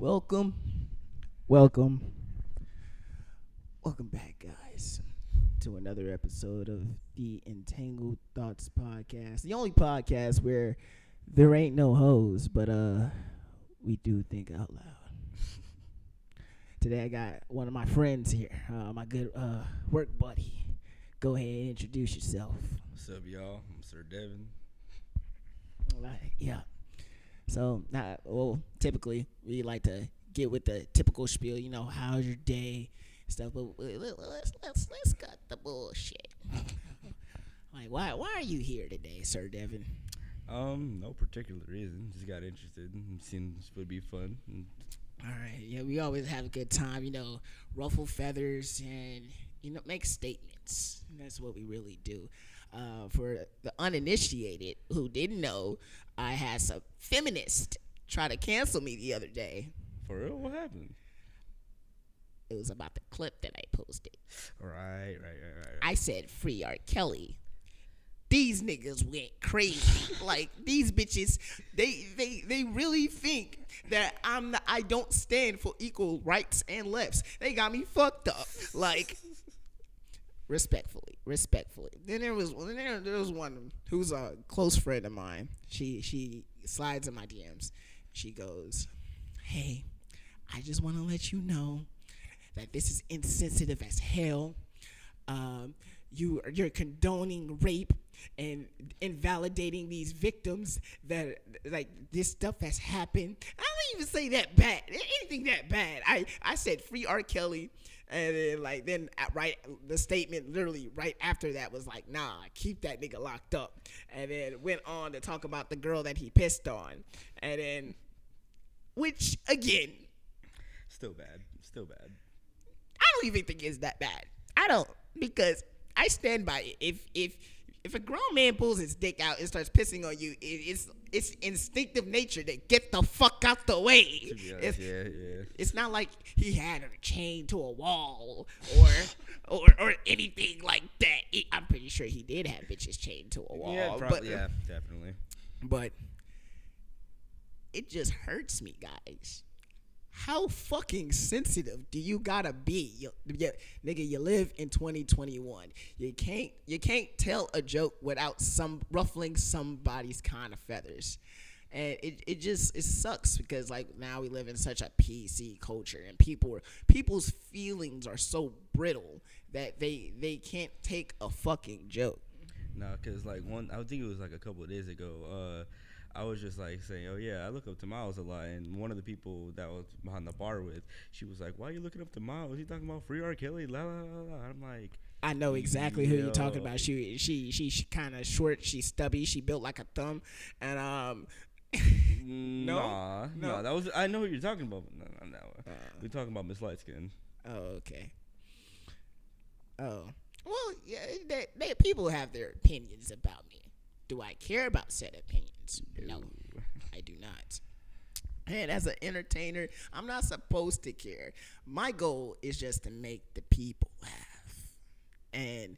Welcome, welcome, welcome back, guys, to another episode of the Entangled Thots podcast. The only podcast where there ain't no hoes, but we do think out loud. Today I got one of my friends here, my good work buddy. Go ahead and introduce yourself. What's up, y'all? I'm Sir Devin. Yeah. So, typically we like to get with the typical spiel. How's your day, stuff. But let's cut the bullshit. Like, why are you here today, Sir Devin? No particular reason. Just got interested. Seems would be fun. All right. Yeah, we always have a good time. Ruffle feathers and make statements. That's what we really do. For the uninitiated who didn't know, I had some feminists try to cancel me the other day. For real? What happened? It was about the clip that I posted. Right. I said free R. Kelly. These niggas went crazy. Like, these bitches, they really think that I don't stand for equal rights and lefts. They got me fucked up. Like, respectfully. Then there was one who's a close friend of mine. She slides in my DMs. She goes, "Hey, I just want to let you know that this is insensitive as hell. You're condoning rape and invalidating these victims that, like, this stuff has happened." I don't even say that bad. Anything that bad. I said free R. Kelly. And then, the statement literally right after that was like, nah, keep that nigga locked up. And then went on to talk about the girl that he pissed on. And then, which, again, Still bad. I don't even think it's that bad. I don't, because I stand by it. If a grown man pulls his dick out and starts pissing on you, it's instinctive nature to get the fuck out the way. Yeah. It's not like he had her chained to a wall or anything like that. I'm pretty sure he did have bitches chained to a wall. Yeah, definitely. But it just hurts me, guys. How fucking sensitive do you gotta be? Nigga, you live in 2021. You can't tell a joke without ruffling somebody's kind of feathers. And it sucks because, like, now we live in such a PC culture, and people's feelings are so brittle that they can't take a fucking joke. No, because, like, I think it was like a couple of days ago, I was just like saying, oh yeah, I look up to Miles a lot, and one of the people that I was behind the bar with, she was like, why are you looking up to Miles? He talking about free R. Kelly, la la la. I'm like, I know exactly who you're talking about. She kind of short, she's stubby, she built like a thumb, and no, that was, I know who you're talking about. No. We're talking about Miss Lightskin. Oh, okay. Oh, well, yeah, people have their opinions about me. Do I care about said opinions? No, I do not. And as an entertainer, I'm not supposed to care. My goal is just to make the people laugh. And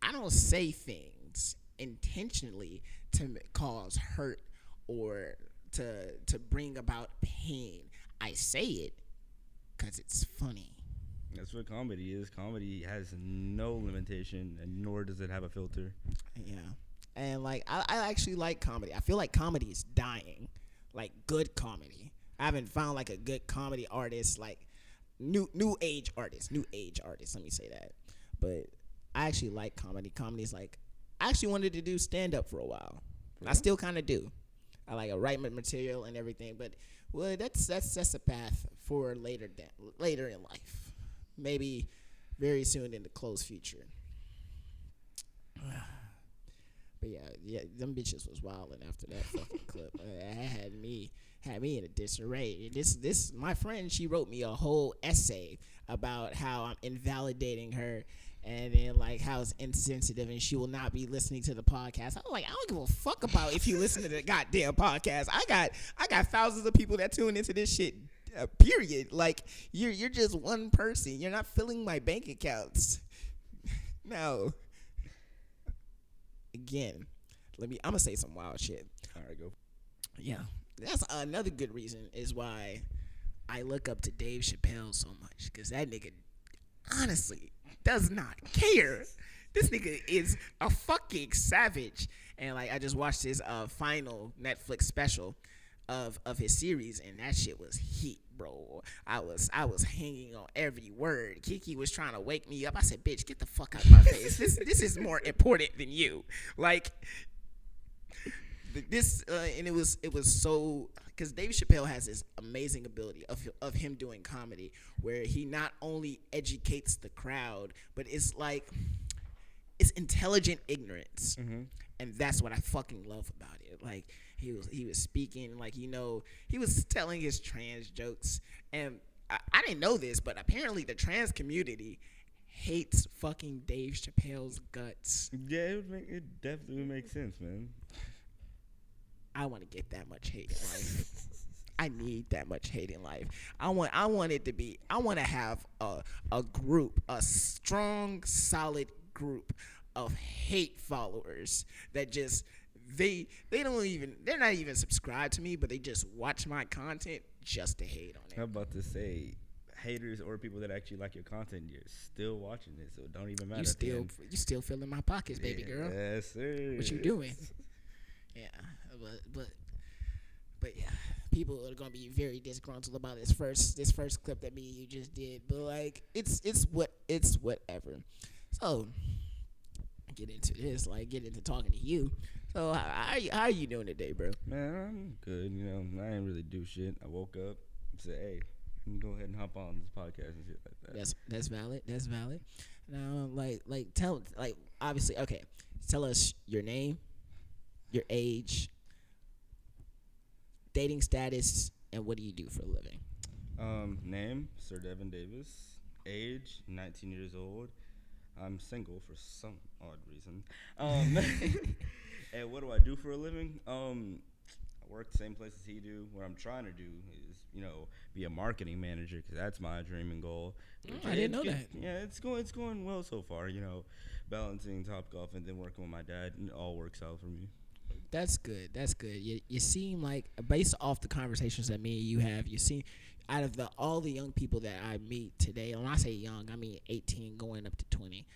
I don't say things intentionally to cause hurt or to bring about pain. I say it because it's funny. That's what comedy is. Comedy has no limitation, and nor does it have a filter. Yeah. And, like, I actually like comedy. I feel like comedy is dying. Like, good comedy. I haven't found, like, a good comedy artist, like, new age artist. Let me say that. But I actually like comedy. Comedy's, like, I actually wanted to do stand-up for a while. I still kind of do. I like write material and everything. But, well, that's a path for later in life. Maybe very soon in the close future. But yeah, them bitches was wilding after that fucking clip. It had me in a disarray. This my friend, she wrote me a whole essay about how I'm invalidating her, and then, like, how it's insensitive and she will not be listening to the podcast. I'm like, I don't give a fuck about if you listen to the goddamn podcast. I got thousands of people that tune into this shit. Period. Like, you're just one person. You're not filling my bank accounts. No. Again, I'm gonna say some wild shit. All right, go. Yeah, that's another good reason is why I look up to Dave Chappelle so much because that nigga honestly does not care. This nigga is a fucking savage. And like I just watched his final Netflix special of his series, and that shit was heat, bro. I was hanging on every word. Kiki was trying to wake me up. I said, "Bitch, get the fuck out of my face. This is more important than you." Like this, and it was so because Dave Chappelle has this amazing ability of him doing comedy where he not only educates the crowd, but it's like it's intelligent ignorance, and that's what I fucking love about it. Like he was speaking like he was telling his trans jokes, and I didn't know this, but apparently the trans community hates fucking Dave Chappelle's guts. Yeah, it definitely would make sense, man. I want to get that much hate in life. I need that much hate in life. I want it to be. I want to have a group, a strong, solid group of hate followers that just they're not even subscribed to me, but they just watch my content just to hate on it. I'm about to say, haters or people that actually like your content, you're still watching it, so it don't even matter. You still filling my pockets, baby girl. Yes, sir. What you doing? Yeah, but yeah, people are gonna be very disgruntled about this first clip that me and you just did. But like, it's whatever. So get into talking to you. So how are you doing today, bro? Man, I'm good. I didn't really do shit. I woke up and said, "Hey, let me go ahead and hop on this podcast and shit like that." That's valid. Now, obviously, okay. Tell us your name, your age, dating status, and what do you do for a living? Name, Sir Devin Davis. Age, 19 years old. I'm single for some odd reason. And what do I do for a living? I work the same place as he do. What I'm trying to do is, be a marketing manager because that's my dream and goal. I didn't know that. Yeah, it's going well so far. Balancing Topgolf and then working with my dad, and it all works out for me. That's good. You seem like, based off the conversations that me and you have, you seem, out of all the young people that I meet today, and when I say young, I mean 18 going up to 20,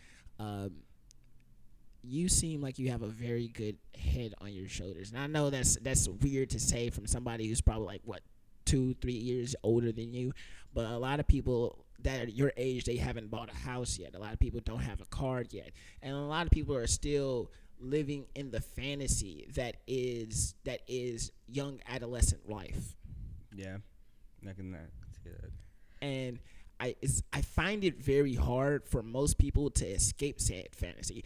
you seem like you have a very good head on your shoulders. And I know that's weird to say from somebody who's probably like, 2-3 years older than you, but a lot of people that are your age, they haven't bought a house yet. A lot of people don't have a car yet. And a lot of people are still living in the fantasy that is young adolescent life. Yeah, I can see that. And I find it very hard for most people to escape said fantasy.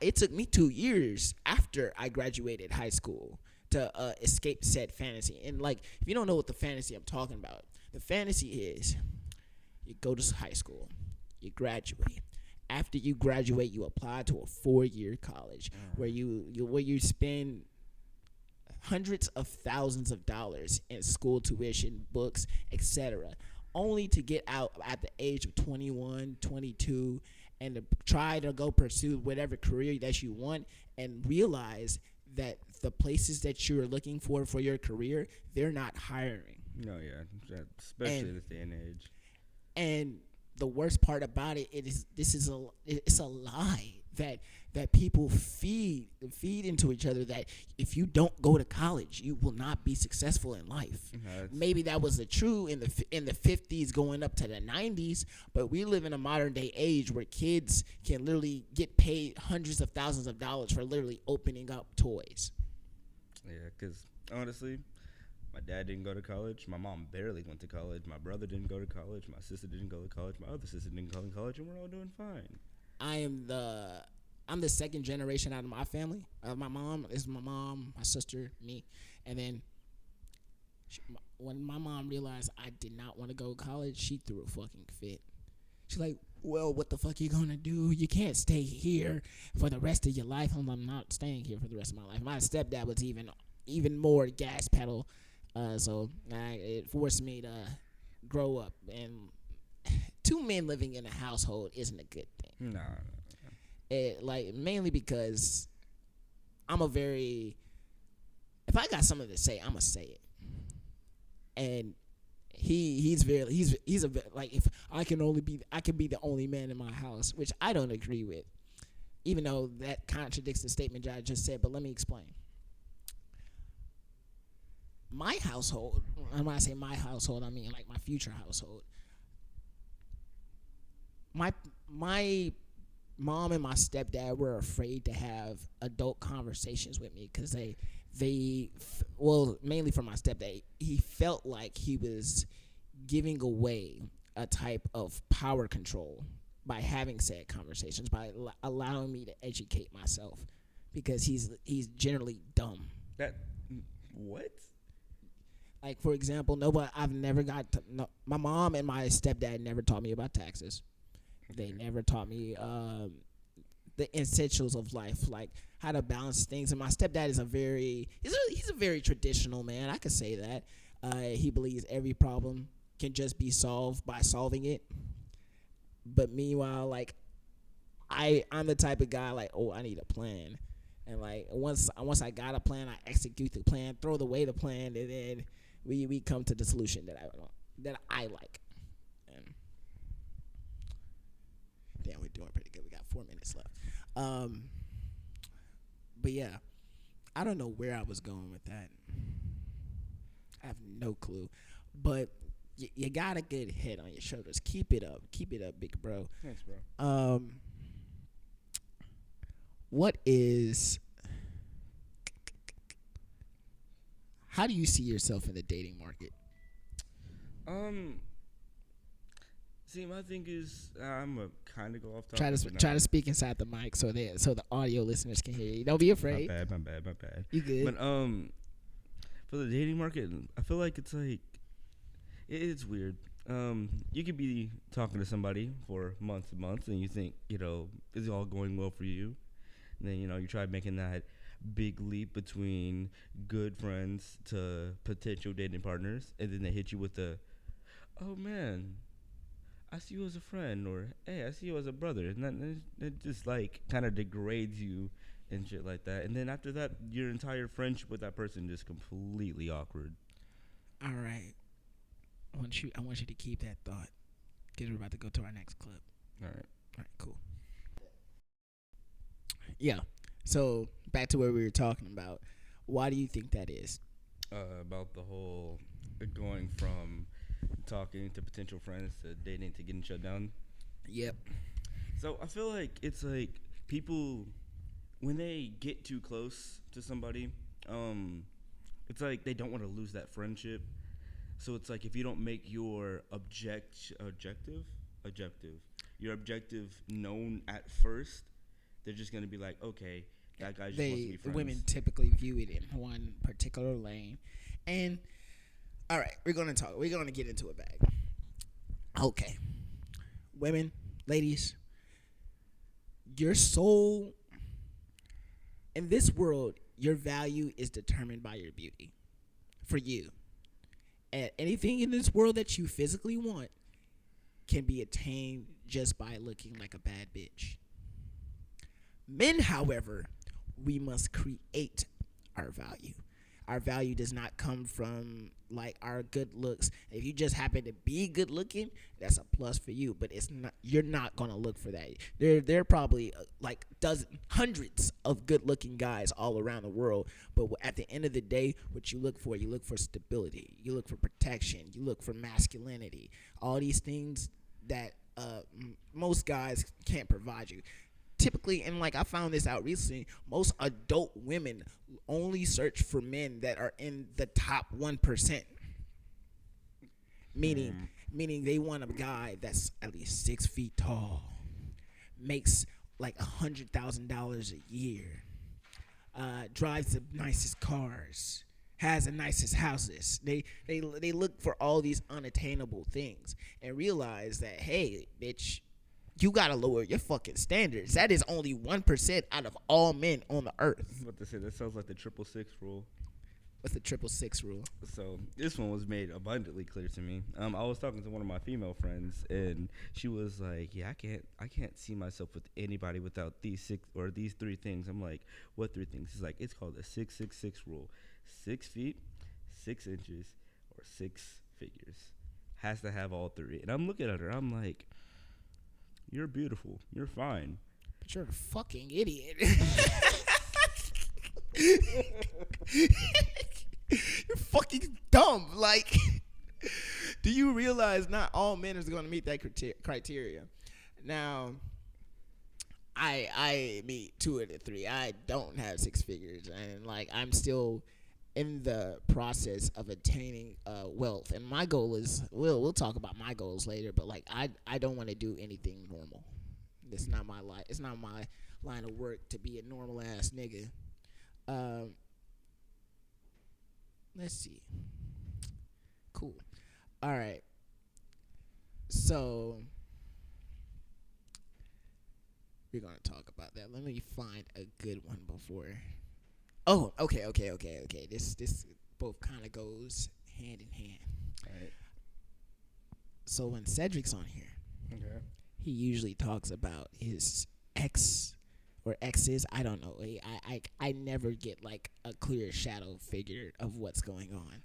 It took me 2 years after I graduated high school to escape said fantasy. And like, if you don't know what the fantasy I'm talking about, the fantasy is you go to high school, you graduate. After you graduate, you apply to a 4-year college where you spend hundreds of thousands of dollars in school tuition, books, etc., only to get out at the age of 21, 22, and to try to go pursue whatever career that you want, and realize that the places that you're looking for your career, they're not hiring. No, yeah, especially this day and age. And the worst part about it's a lie that people feed into each other, that if you don't go to college, you will not be successful in life. Maybe that was the true in the 50s going up to the 90s, but we live in a modern day age where kids can literally get paid hundreds of thousands of dollars for literally opening up toys. Yeah, because honestly, my dad didn't go to college. My mom barely went to college. My brother didn't go to college. My sister didn't go to college. My other sister didn't go to college, and we're all doing fine. I'm the second generation out of my family. My mom, my sister, me, and then when my mom realized I did not want to go to college, she threw a fucking fit. She's like, "Well, what the fuck you gonna do? You can't stay here for the rest of your life." I'm not staying here for the rest of my life. My stepdad was even more gas pedal. So it forced me to grow up, and 2 men living in a household isn't a good thing. No. Mainly because if I got something to say, I'ma say it. And he's a like if I can be the only man in my house, which I don't agree with, even though that contradicts the statement that I just said. But let me explain. My household, and when I say my household, I mean like my future household. My mom and my stepdad were afraid to have adult conversations with me because well, mainly for my stepdad, he felt like he was giving away a type of power control by having said conversations, by allowing me to educate myself, because he's generally dumb. That what? Like, for example, I've never got to, no, my mom and my stepdad never taught me about taxes. They never taught me the essentials of life, like how to balance things. And my stepdad is he's a very traditional man. I could say that. He believes every problem can just be solved by solving it. But meanwhile, like I'm the type of guy like, oh, I need a plan, and like once I got a plan, I execute the plan, throw away the plan, and then we come to the solution that I like. And damn, we're doing pretty good. We got 4 minutes left. But yeah, I don't know where I was going with that. I have no clue. But you got a good head on your shoulders. Keep it up, big bro. Thanks, bro. What is? How do you see yourself in the dating market? See, my thing is, I'm a kind of go off topic. Try to speak inside the mic so the audio listeners can hear you. Don't be afraid. My bad. You good? But for the dating market, I feel like it's like it's weird. You could be talking to somebody for months and months, and you think is it all going well for you, and then you try making that big leap between good friends to potential dating partners, and then they hit you with the, oh man, I see you as a friend, or hey, I see you as a brother, and that just like kind of degrades you and shit like that. And then after that, your entire friendship with that person just completely awkward. All right, I want you to keep that thought, because we're about to go to our next clip. All right, cool. Yeah. So back to what we were talking about. Why do you think that is? About the whole going from talking to potential friends to dating to getting shut down. Yep. So I feel like it's like people, when they get too close to somebody, it's like they don't want to lose that friendship. So it's like if you don't make your objective known at first, they're just gonna be like, okay, that guy just wants to be friends. Women typically view it in one particular lane, and all right, we're gonna get into it back. Okay, women, ladies, your soul in this world, your value is determined by your beauty. For you, and anything in this world that you physically want can be attained just by looking like a bad bitch. Men, however, we must create our value. Our value does not come from like our good looks. If you just happen to be good looking, that's a plus for you. But it's not. You're not gonna look for that. There are probably like hundreds of good looking guys all around the world. But at the end of the day, what you look for stability. You look for protection. You look for masculinity. All these things that most guys can't provide you. Typically, and like I found this out recently, most adult women only search for men that are in the top 1%. Meaning they want a guy that's at least 6 feet tall, makes like $100,000 a year, drives the nicest cars, has the nicest houses. They look for all these unattainable things and realize that, hey, bitch, you gotta lower your fucking standards. That is only 1% out of all men on the earth. I was about to say, that sounds like the 666 rule. What's the 666 rule? So this one was made abundantly clear to me. I was talking to one of my female friends, and she was like, "Yeah, I can't see myself with anybody without these 3 things." I'm like, "What 3 things?" She's like, "It's called the 666 rule: 6 feet, 6 inches, or 6 figures." has to have all three. And I'm looking at her. I'm like, you're beautiful. You're fine. But you're a fucking idiot. You're fucking dumb. Like, do you realize not all men are going to meet that criteria? Now, I meet 2 of the 3. I don't have 6 figures, and like I'm still in the process of attaining wealth. And my goal is we'll talk about my goals later. But like I don't want to do anything normal. It's not my life. It's not my line of work to be a normal ass nigga. Let's see. Cool. All right. So we're gonna talk about that. Let me find a good one before. Oh, okay. This both kind of goes hand in hand. All right. So when Cedric's on here, Okay. he usually talks about his ex or exes. I don't know. I never get like a clear shadow figure of what's going on.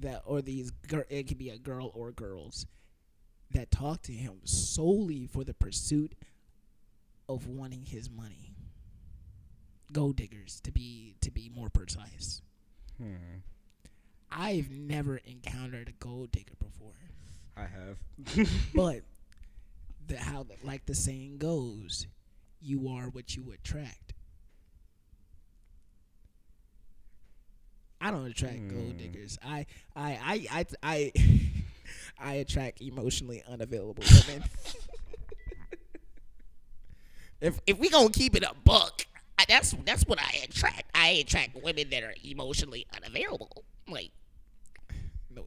That or these it could be a girl or girls that talk to him solely for the pursuit of wanting his money. Gold diggers, to be more precise. I've never encountered a gold digger before. I have. But like the saying goes, you are what you attract. I don't attract gold diggers. I attract emotionally unavailable women. If we gonna keep it a buck, that's what I attract. I attract women that are emotionally unavailable. Like, no,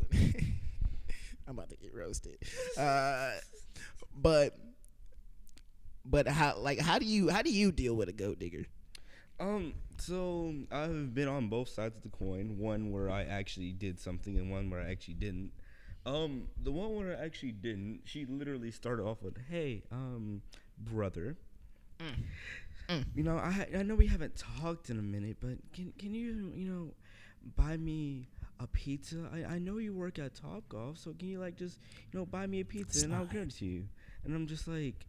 I'm about to get roasted. But how do you deal with a gold digger? So I've been on both sides of the coin. One where I actually did something, and one where I actually didn't. The one where I actually didn't, she literally started off with, "Hey, brother, you know, I know we haven't talked in a minute, but can you buy me a pizza? I know you work at Topgolf, so can you like just buy me a pizza and I'll give it to you?" And I'm just like,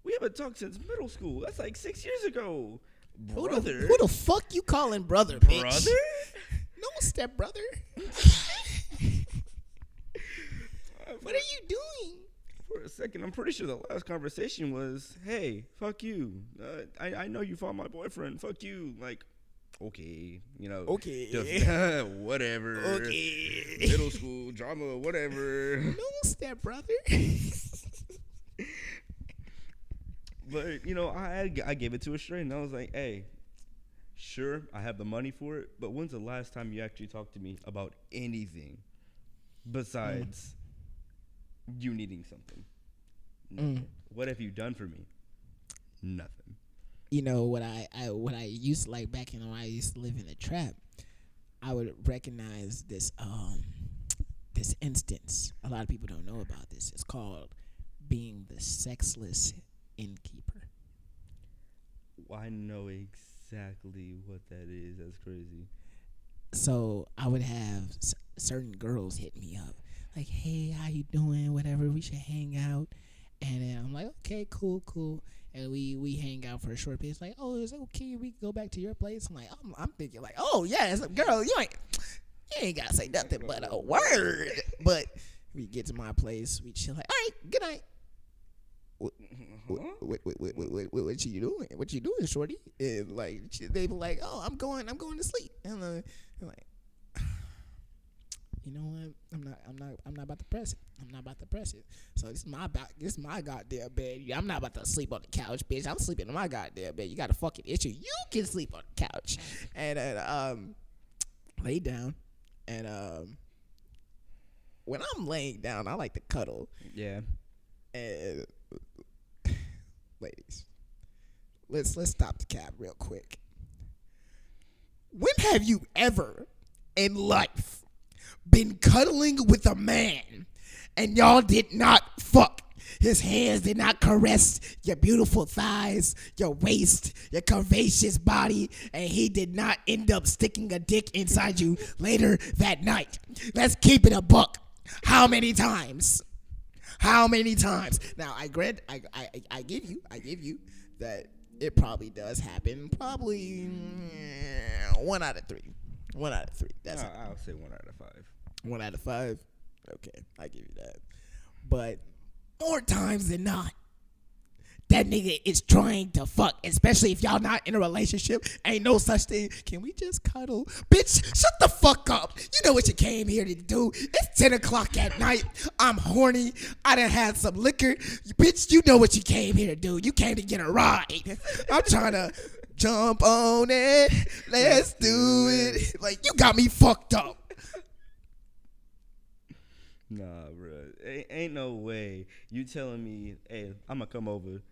we haven't talked since middle school. That's like 6 years ago. Brother. Who the fuck you calling brother, bitch? Brother? No step brother. What are you doing? For a second, I'm pretty sure the last conversation was, "Hey, fuck you. I know you fought my boyfriend. Fuck you." Like, okay, Okay. Whatever. Okay. Middle school drama, whatever. No step brother. But I gave it to her straight, and I was like, "Hey, sure, I have the money for it, but when's the last time you actually talked to me about anything besides you needing something? What have you done for me? Nothing." What I used to like back when I used to live in a trap, I would recognize this this instance. A lot of people don't know about this. It's called being the sexless innkeeper. I know exactly what that is. That's crazy. So I would have certain girls hit me up like, "Hey, how you doing? Whatever, we should hang out." And then I'm like, "Okay, cool." And we hang out for a short period. It's like, "Oh, is it okay? We can go back to your place." I'm like, I'm thinking like, "Oh yeah, girl, you ain't gotta say nothing but a word." But we get to my place, we chill like, "All right, good night." What you doing? What you doing, shorty? And like they be like, "Oh, I'm going to sleep." And I'm like, you know what? I'm not about to press it. I'm not about to press it. So this is my goddamn bed. I'm not about to sleep on the couch, bitch. I'm sleeping in my goddamn bed. You got a fucking issue. You can sleep on the couch. And lay down. And when I'm laying down, I like to cuddle. Yeah. And ladies, let's stop the cap real quick. When have you ever in life been cuddling with a man and y'all did not fuck? His hands did not caress your beautiful thighs, your waist, your curvaceous body, and he did not end up sticking a dick inside you later that night. Let's keep it a buck. How many times? How many times? Now, I give you that it probably does happen. Probably 1 out of 3. 1 out of 3. That's I'll say 1 out of 5. 1 out of 5. Okay, I give you that. But more times than not, that nigga is trying to fuck, especially if y'all not in a relationship. Ain't no such thing. Can we just cuddle? Bitch, shut the fuck up. You know what you came here to do. It's 10 o'clock at night. I'm horny. I done had some liquor. Bitch, you know what you came here to do. You came to get a ride. I'm trying to jump on it. Let's do it. Like, you got me fucked up. Nah, bro. Ain't no way you telling me, hey, I'm going to come over,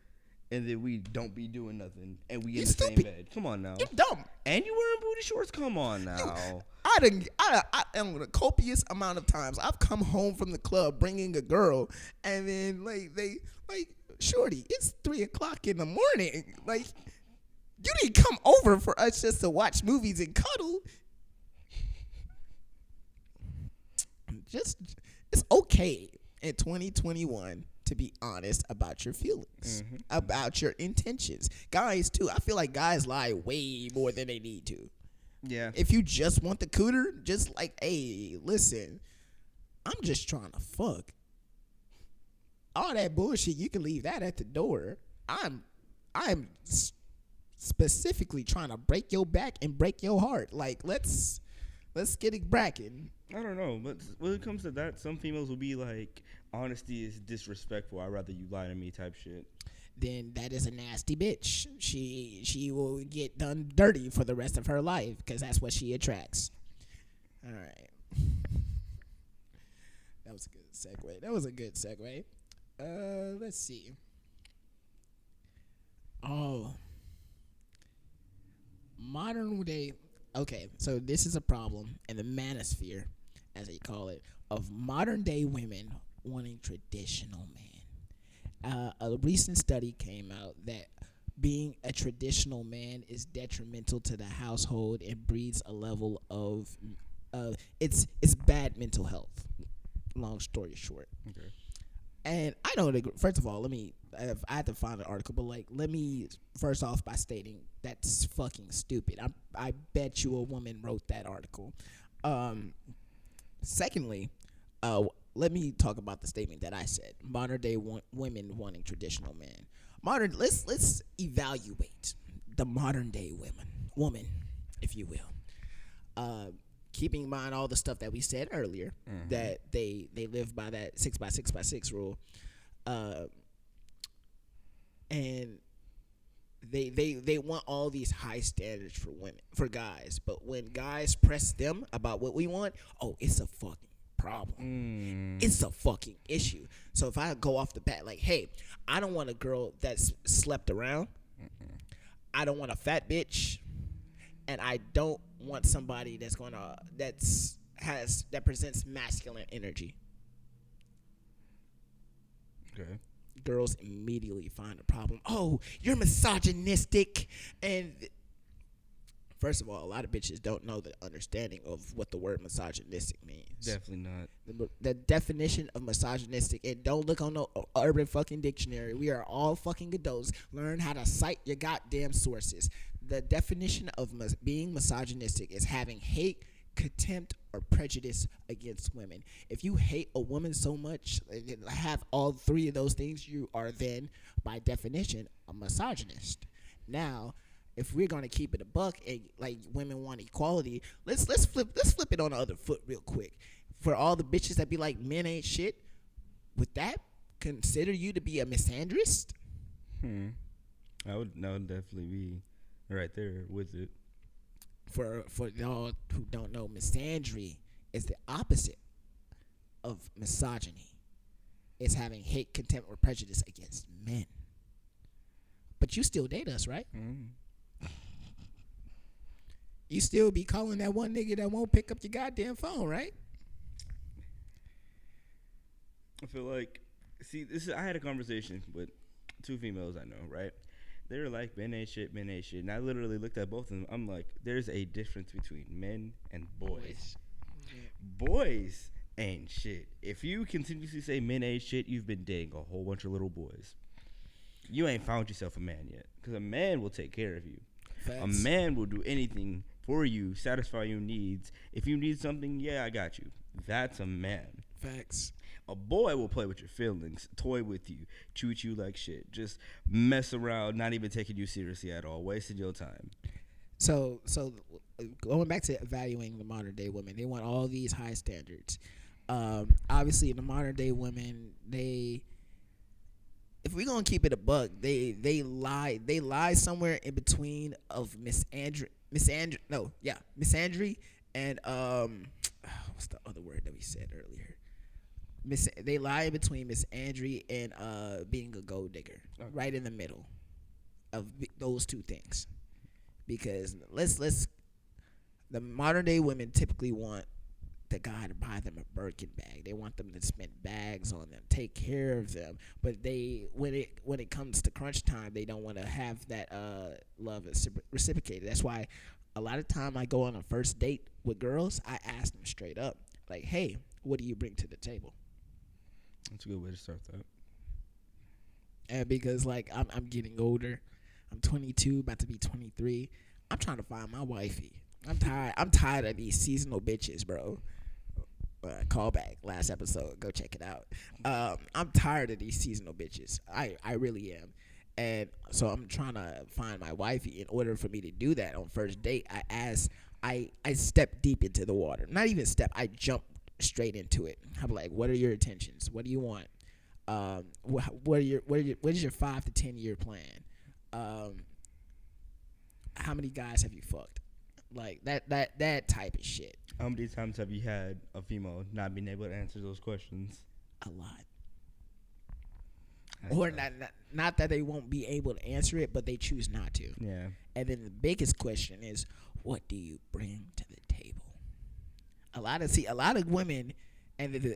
and then we don't be doing nothing, and we in the same bed. Come on now. You're dumb. And you wearing booty shorts? Come on now. I am a copious amount of times I've come home from the club bringing a girl, and then shorty, it's 3 o'clock in the morning. Like, you didn't come over for us just to watch movies and cuddle. It's okay in 2021 to be honest about your feelings, about your intentions. Guys, too. I feel like guys lie way more than they need to. Yeah. If you just want the cooter, just like, hey, listen, I'm just trying to fuck. All that bullshit, you can leave that at the door. I'm specifically trying to break your back and break your heart. Like, let's get it bracking. I don't know, but when it comes to that, some females will be like, honesty is disrespectful. I'd rather you lie to me type shit. Then that is a nasty bitch. She will get done dirty for the rest of her life because that's what she attracts. All right. That was a good segue. Let's see. Oh. Modern day. Okay, so this is a problem in the manosphere, as they call it, of modern day women wanting traditional men. A recent study came out that being a traditional man is detrimental to the household and breeds a level of it's bad mental health. Long story short. Okay. And I don't agree. First of all, I had to find an article, but let me first off by stating that's fucking stupid. I bet you a woman wrote that article. Secondly, let me talk about the statement that I said. Modern day women wanting traditional men. Let's evaluate the modern day woman, if you will. Keeping in mind all the stuff that we said earlier, that they live by that 6x6x6 rule, and they want all these high standards for guys, but when guys press them about what we want, it's a fucking problem. It's a fucking issue. So if I go off the bat like, hey, I don't want a girl that's slept around. I don't want a fat bitch. And I don't want somebody that presents masculine energy. Okay. Girls immediately find a problem. Oh, you're misogynistic. And first of all, a lot of bitches don't know the understanding of what the word misogynistic means. Definitely not. The definition of misogynistic, and don't look on no urban fucking dictionary. We are all fucking adults. Learn how to cite your goddamn sources. The definition of being misogynistic is having hate, contempt, or prejudice against women. If you hate a woman so much, have all three of those things, you are then, by definition, a misogynist. Now, if we're gonna keep it a buck and like women want equality, let's flip it on the other foot real quick. For all the bitches that be like men ain't shit, would that consider you to be a misandrist? That would definitely be right there with it. For y'all who don't know, misandry is the opposite of misogyny. It's having hate, contempt, or prejudice against men. But you still date us, right? You still be calling that one nigga that won't pick up your goddamn phone, right? I feel like See, this is, I had a conversation with two females I know, right? They were like, men ain't shit, men ain't shit. And I literally looked at both of them. I'm like, there's a difference between men and boys. Yeah. Boys ain't shit. If you continuously say men ain't shit, you've been dating a whole bunch of little boys. You ain't found yourself a man yet. Because a man will take care of you. Facts. A man will do anything for you, satisfy your needs. If you need something, yeah, I got you. That's a man. Facts. A boy will play with your feelings, toy with you, treat you like shit, just mess around, not even taking you seriously at all, wasting your time. So going back to evaluating the modern day women, they want all these high standards. Obviously, the modern day women, if we're gonna keep it a buck, they lie somewhere in between of Miss Andre and what's the other word that we said earlier? They lie in between Miss Andre and being a gold digger, right in the middle of those two things. Because the modern day women typically want the guy to buy them a Birkin bag. They want them to spend bags on them, take care of them. But when it comes to crunch time, they don't want to have that love reciprocated. That's why a lot of time I go on a first date with girls, I ask them straight up, like, "Hey, what do you bring to the table?" That's a good way to start that. And because like I'm getting older, I'm 22, about to be 23. I'm trying to find my wifey. I'm tired of these seasonal bitches, bro. Call back last episode. Go check it out. I'm tired of these seasonal bitches. I really am. And so I'm trying to find my wifey. In order for me to do that on first date, I step deep into the water. Not even step. I jump straight into it. I'm like, what are your intentions? What do you want? What is your 5 to 10 year plan? How many guys have you fucked? Like that type of shit. How many times have you had a female not being able to answer those questions? A lot. That's Or tough. not that they won't be able to answer it, but they choose not to. Yeah. And then the biggest question is, what do you bring to the table? A lot of women, and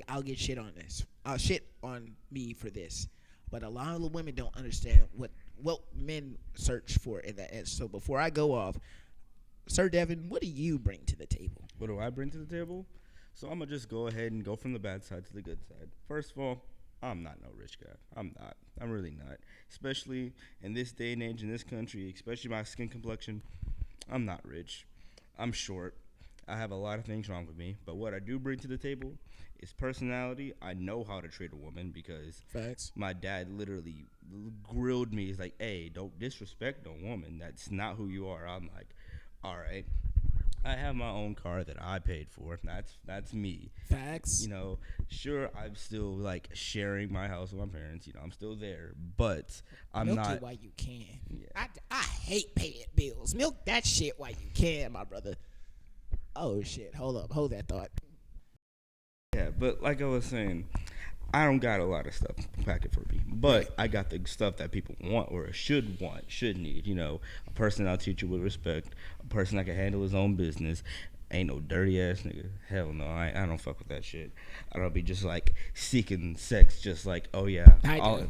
I'll get shit on this. I'll shit on me for this, but a lot of the women don't understand what men search for in that. So before I go off, Sir Devin, what do you bring to the table? What do I bring to the table? So I'm going to just go ahead and go from the bad side to the good side. First of all, I'm not no rich guy. I'm not. I'm really not. Especially in this day and age in this country, especially my skin complexion, I'm not rich. I'm short. I have a lot of things wrong with me. But what I do bring to the table is personality. I know how to treat a woman because Facts. my dad literally grilled me. He's like, hey, don't disrespect a woman. That's not who you are. I'm like, all right. I have my own car that I paid for. That's me. Facts. You know, sure, I'm still like sharing my house with my parents. You know, I'm still there, but I'm Milk not. it while you can. Yeah. I hate paying bills. Milk that shit while you can, my brother. Oh shit! Hold up, hold that thought. Yeah, but like I was saying, I don't got a lot of stuff packed for me, but I got the stuff that people want or should need. You know, a person that'll treat you with respect, a person that can handle his own business. Ain't no dirty ass nigga. Hell no, I don't fuck with that shit. I don't be just like seeking sex, just like, oh yeah. I do.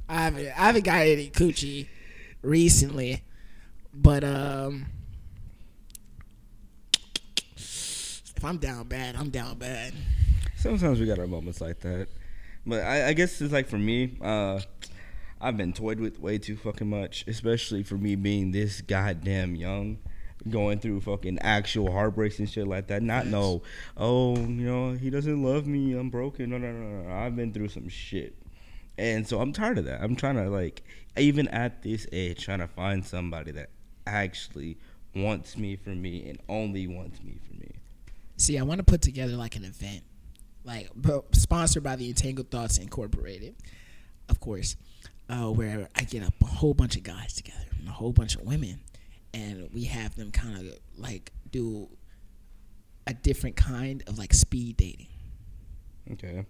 I haven't got any coochie recently, but if I'm down bad, I'm down bad. Sometimes we got our moments like that, but I guess it's like for me, I've been toyed with way too fucking much, especially for me being this goddamn young, going through fucking actual heartbreaks and shit like that. Not no, oh, you know, he doesn't love me, I'm broken. No. I've been through some shit. And so I'm tired of that. I'm trying to, like, even at this age, trying to find somebody that actually wants me for me and only wants me for me. See, I want to put together like an event, like sponsored by the Entangled Thots Incorporated, of course, where I get a whole bunch of guys together and a whole bunch of women, and we have them kind of like do a different kind of like speed dating. Okay.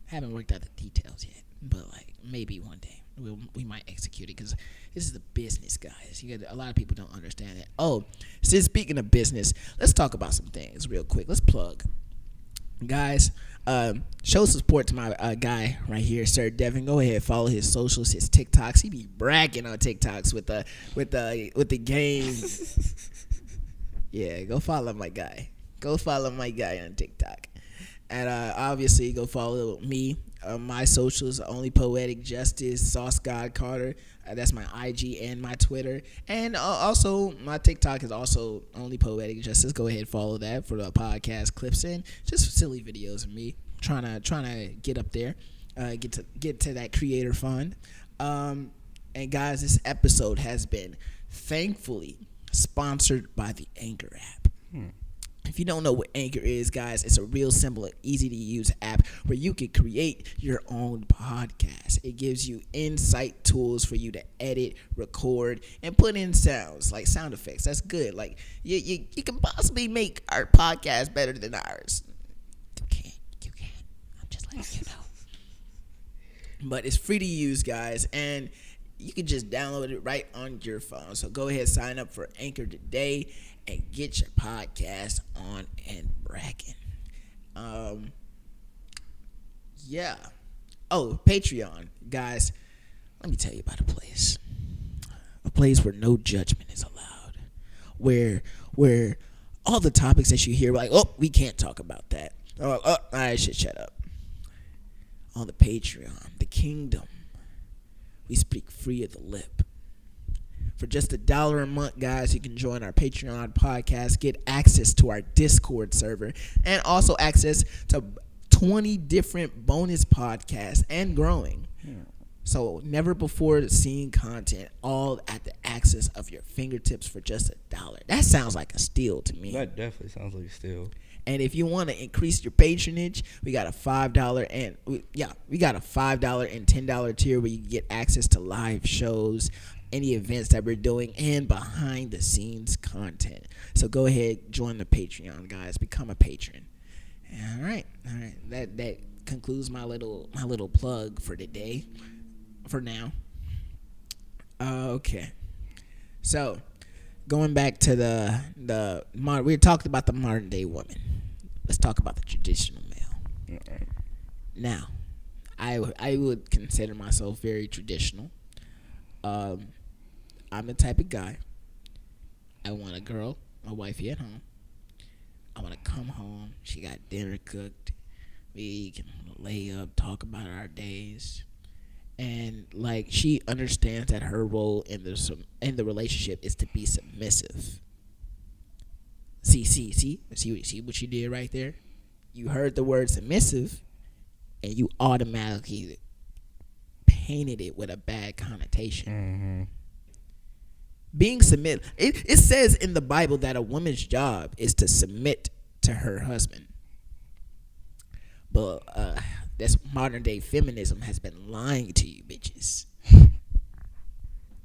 Haven't worked out the details yet, but like maybe one day we might execute it because this is the business, guys. A lot of people don't understand that. Oh, since speaking of business, let's talk about some things real quick. Let's plug. guys, show support to my guy right here, Sir Devin. Go ahead, follow his socials, his TikToks. He be bragging on TikToks with the game. Yeah, go follow my guy. Go follow my guy on TikTok. And obviously, go follow me. My socials, Only Poetic Justice, Sauce God Carter. That's my IG and my Twitter. And also, my TikTok is also Only Poetic Justice. Go ahead and follow that for the podcast clips and just silly videos of me trying to get up there, get to that creator fund. And guys, this episode has been thankfully sponsored by the Anchor app. If you don't know what Anchor is, guys, it's a real simple and easy to use app where you can create your own podcast. It gives you insight tools for you to edit, record, and put in sounds, like sound effects. That's good. Like you can possibly make our podcast better than ours. You can. I'm just letting you know. But it's free to use, guys, and you can just download it right on your phone. So go ahead, sign up for Anchor today and get your podcast on and bragging. Yeah. Oh, Patreon. Guys, let me tell you about a place. A place where no judgment is allowed. Where all the topics that you hear, like, oh, we can't talk about that. Oh, I should shut up. On the Patreon, the kingdom, we speak free of the lip. For just $1 a month, guys, you can join our Patreon podcast, get access to our Discord server, and also access to 20 different bonus podcasts and growing. So never before seen content, all at the access of your fingertips for just $1. That sounds like a steal to me. That definitely sounds like a steal. And if you want to increase your patronage, we got a $5 and $10 tier where you can get access to live shows, any events that we're doing, and behind the scenes content. So go ahead, join the Patreon, guys. Become a patron. All right. That concludes my little plug for today. For now. Okay. So going back to we talked about the modern day woman. Let's talk about the traditional male. Now, I would consider myself very traditional. I'm the type of guy. I want a girl, my wifey at home. I want to come home. She got dinner cooked. We can lay up, talk about our days. And like she understands that her role in the relationship is to be submissive. See what you did right there? You heard the word submissive, and you automatically painted it with a bad connotation. Mm-hmm. Being submissive, it says in the Bible that a woman's job is to submit to her husband. But this modern day feminism has been lying to you bitches.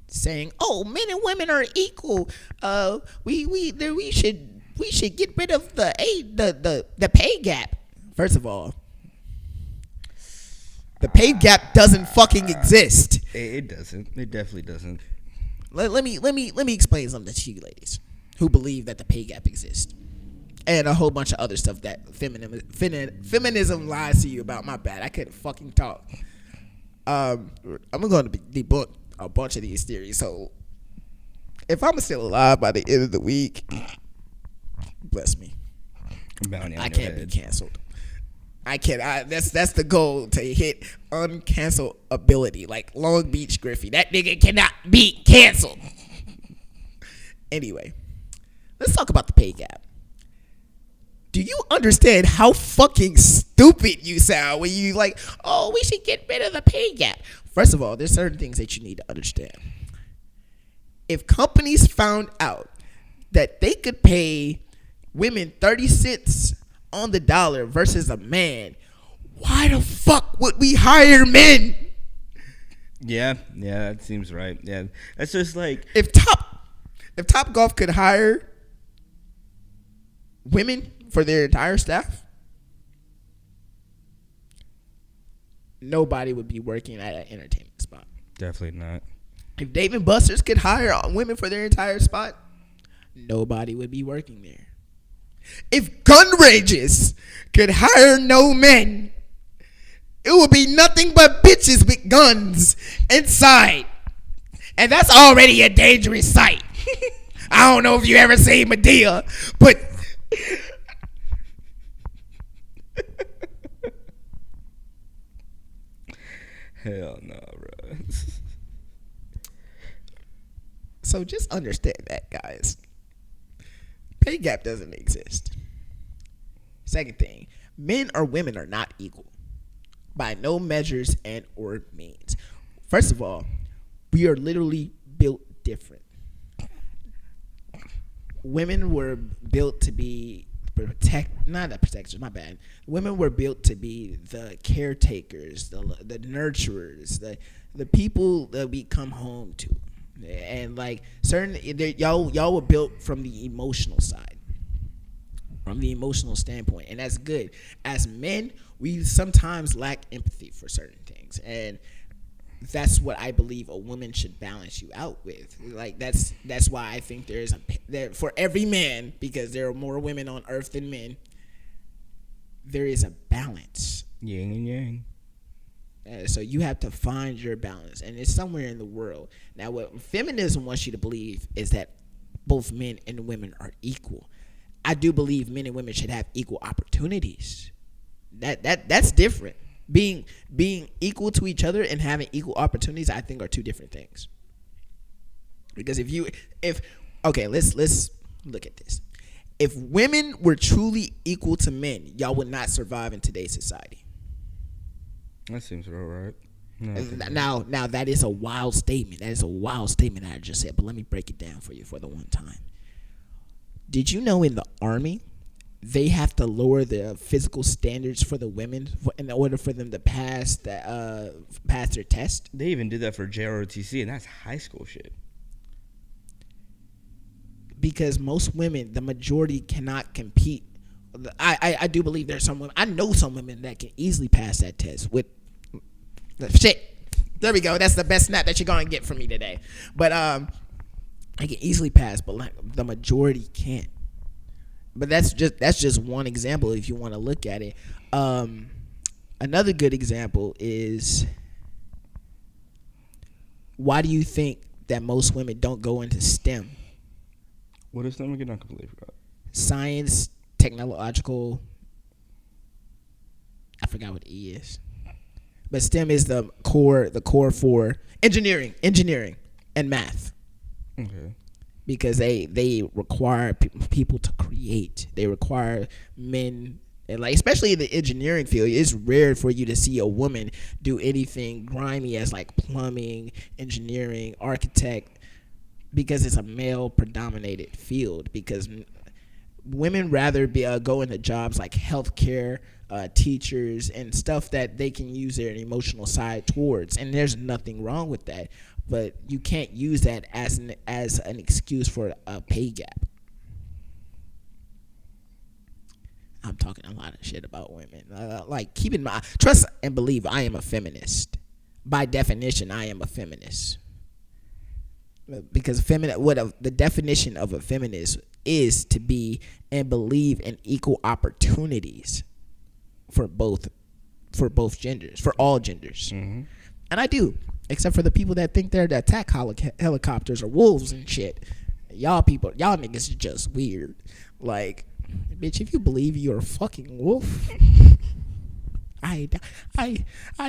Saying, "Oh, men and women are equal. We should get rid of the pay gap." First of all, the pay gap doesn't fucking exist. It doesn't. It definitely doesn't. Let me explain something to you ladies who believe that the pay gap exists. And a whole bunch of other stuff that feminism lies to you about. My bad. I couldn't fucking talk. I'm going to debunk a bunch of these theories. So if I'm still alive by the end of the week, bless me. I can't be canceled. I can't. That's the goal, to hit uncancelability, like Long Beach Griffey. That nigga cannot be canceled. Anyway, let's talk about the pay gap. Do you understand how fucking stupid you sound when you like, oh, we should get rid of the pay gap? First of all, there's certain things that you need to understand. If companies found out that they could pay women 30 cents on the dollar versus a man, why the fuck would we hire men? Yeah, that seems right. Yeah, that's just like if Top Golf could hire women for their entire staff, nobody would be working at an entertainment spot. Definitely not. If Dave & Buster's could hire women for their entire spot, nobody would be working there. If gun ranges could hire no men, it would be nothing but bitches with guns inside. And that's already a dangerous sight. I don't know if you ever seen Medea, but Hell no, bro. so just understand that, guys. Pay gap doesn't exist. Second thing, men or women are not equal by no measures and or means. First of all, we are literally built different. Women were built to be not the protectors, my bad. Women were built to be the caretakers, the nurturers, the people that we come home to. And like y'all were built from the emotional side, from the emotional standpoint, and that's good. As men, we sometimes lack empathy for certain things, and that's what I believe a woman should balance you out with. Like that's why I think there for every man, because there are more women on earth than men, there is a balance. Yin and yang. So you have to find your balance, and it's somewhere in the world. Now, what feminism wants you to believe is that both men and women are equal. I do believe men and women should have equal opportunities. That's different. Being equal to each other and having equal opportunities, I think, are two different things. Because let's look at this. If women were truly equal to men, y'all would not survive in today's society. That seems real right. No, now that is a wild statement. That is a wild statement I just said. But let me break it down for you for the one time. Did you know in the Army, they have to lower the physical standards for the women in order for them to pass their test? They even did that for JROTC, and that's high school shit. Because most women, the majority, cannot compete. I do believe there's some women. I know some women that can easily pass that test with shit. There we go. That's the best snap that you're gonna get from me today. But I can easily pass, but like the majority can't. But that's just one example if you want to look at it. Another good example is, why do you think that most women don't go into STEM? What is STEM again? I completely forgot. Science, technological. I forgot what E is. But STEM is the core for engineering and math. Okay. Because they require people to create. They require men, and like especially in the engineering field, it's rare for you to see a woman do anything grimy as like plumbing, engineering, architect, because it's a male predominated field. Because women rather go into jobs like healthcare, teachers, and stuff that they can use their emotional side towards, and there's nothing wrong with that. But you can't use that as an excuse for a pay gap. I'm talking a lot of shit about women. Like, keep in mind, trust and believe, I am a feminist. By definition, I am a feminist. Because the definition of a feminist is to be and believe in equal opportunities for both genders, for all genders. Mm-hmm. And I do, except for the people that think they're the attack helicopters or wolves and shit. Y'all niggas are just weird. Like, bitch, if you believe you're a fucking wolf, I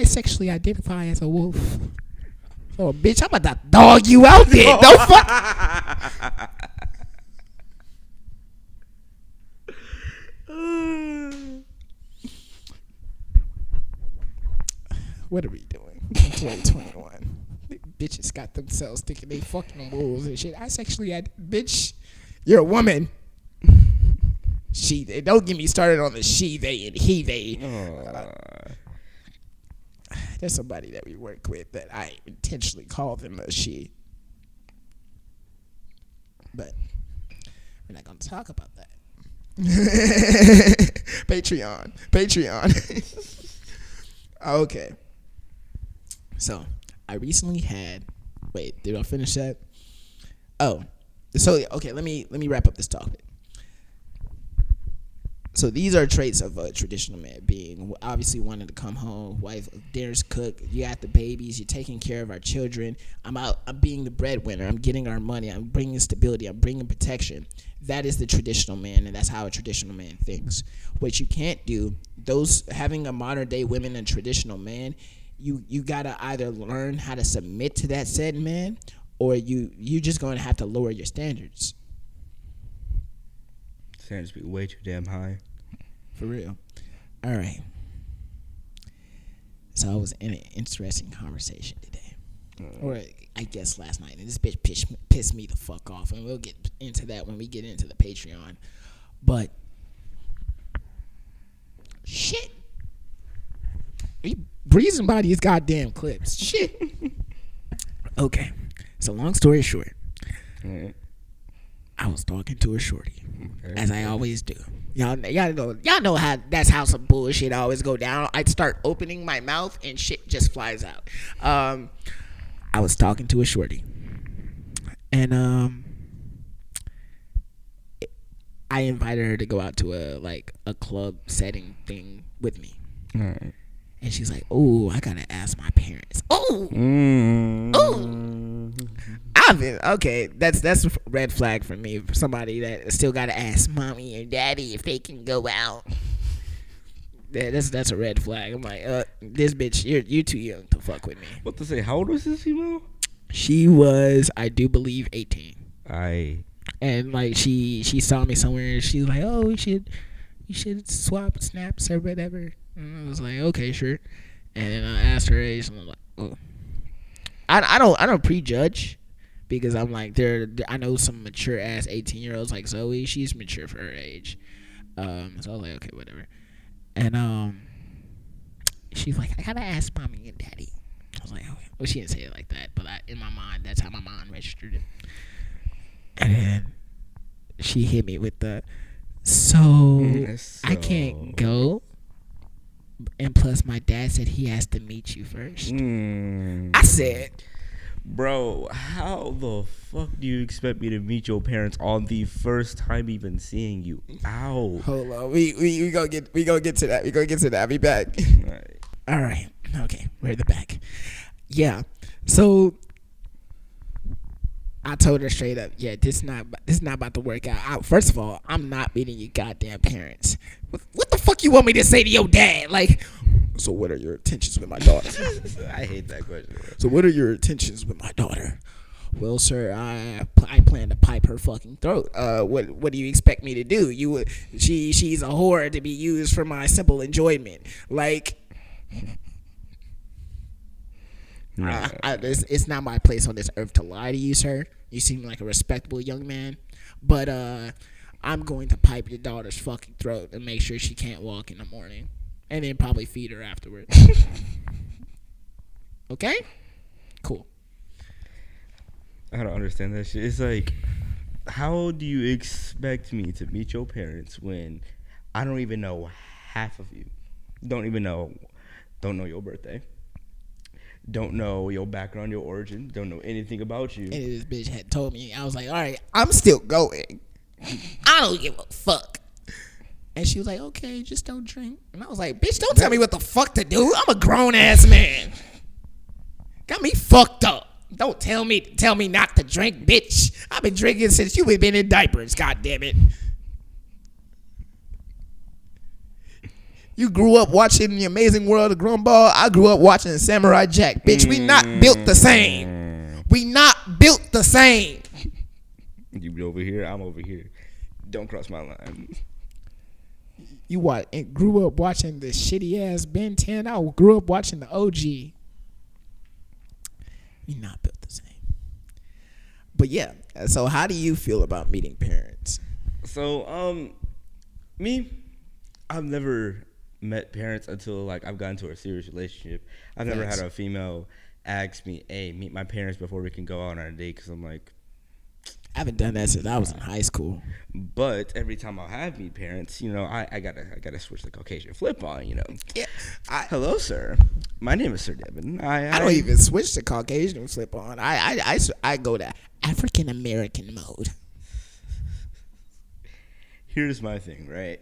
sexually identify as a wolf. Oh, bitch, I'm about to dog you out there. Don't fuck. What are we doing in 2021? Bitches got themselves thinking they fucking wolves and shit. Bitch, you're a woman. She, they don't get me started on the she, they, and he, they. There's somebody that we work with that I intentionally call them a she. But we're not going to talk about that. Patreon. Okay. So, I recently had... Wait, did I finish that? Oh. So, okay, let me wrap up this topic. So these are traits of a traditional man: being obviously wanting to come home, wife, dinner's cooked, you got the babies, you're taking care of our children. I'm being the breadwinner. I'm getting our money. I'm bringing stability. I'm bringing protection. That is the traditional man, and that's how a traditional man thinks. What you can't do, those having a modern day women and traditional man, you gotta either learn how to submit to that said man, or you just going to have to lower your standards. Standards be way too damn high. For real. All right. So I was in an interesting conversation today. Or I guess last night. And this bitch pissed me the fuck off. And we'll get into that when we get into the Patreon. But shit. We breezing by these goddamn clips. Shit. Okay. So long story short. I was talking to a shorty. Okay. As I always do. Y'all know how that's how some bullshit always go down. I'd start opening my mouth and shit just flies out. I was talking to a shorty, and I invited her to go out to a club setting thing with me. All right. And she's like, "Oh, I gotta ask my parents." Oh, okay. That's a red flag for me. For somebody that still gotta ask mommy and daddy if they can go out. That's a red flag. I'm like, this bitch, you're too young to fuck with me. What to say? How old was this female? She was, I do believe, 18. And like she saw me somewhere and she was like, "Oh, we should swap snaps or whatever." And I was like, "Okay, sure." And then I asked her age, and I'm like, "Oh, I don't prejudge." Because I'm like, I know some mature ass 18-year-olds like Zoe. She's mature for her age. So I was like, okay, whatever. And she's like, "I gotta ask mommy and daddy." I was like, okay. Well, she didn't say it like that, but in my mind, that's how my mind registered it. And then she hit me with the, so I can't go. And plus, my dad said he has to meet you first. I said, bro, how the fuck do you expect me to meet your parents on the first time even seeing you? Ow. Hold on. We gonna get to that. We gonna get to that. I'll be back. All right. Okay. We're at the back. Yeah. So I told her straight up, yeah, this is not about to work out. First of all, I'm not meeting your goddamn parents. What the fuck you want me to say to your dad? Like, so what are your intentions with my daughter? I hate that question. So what are your intentions with my daughter? Well, sir, I plan to pipe her fucking throat. What do you expect me to do? She's a whore to be used for my simple enjoyment. Like, it's not my place on this earth to lie to you, sir. You seem like a respectable young man, but I'm going to pipe your daughter's fucking throat and make sure she can't walk in the morning, and then probably feed her afterwards. Okay? Cool. I don't understand that shit. It's like, how do you expect me to meet your parents when I don't even know half of you? Don't know your birthday. Don't know your background, your origin. Don't know anything about you. And this bitch had told me. I was like, all right, I'm still going. I don't give a fuck. And she was like, okay, just don't drink. And I was like, bitch, don't tell me what the fuck to do. I'm a grown ass man. Got me fucked up. Don't tell me not to drink, bitch. I've been drinking since you've been in diapers, god damn it. You grew up watching The Amazing World of Gumball. I grew up watching Samurai Jack. Bitch, we not built the same. We not built the same. You be over here, I'm over here. Don't cross my line. You what? And grew up watching the shitty ass Ben 10. I grew up watching the OG. We not built the same. But yeah, so how do you feel about meeting parents? So, me, I've never met parents until like I've gotten into a serious relationship. I've never had a female ask me, "Hey, meet my parents before we can go out on a date," because I'm like, I haven't done that since I was in high school. But every time I have meet parents, you know, I gotta switch the Caucasian flip on, you know. Yeah. Hello, sir. My name is Sir Devin. I don't even switch the Caucasian flip on. I go to African American mode. Here's my thing, right?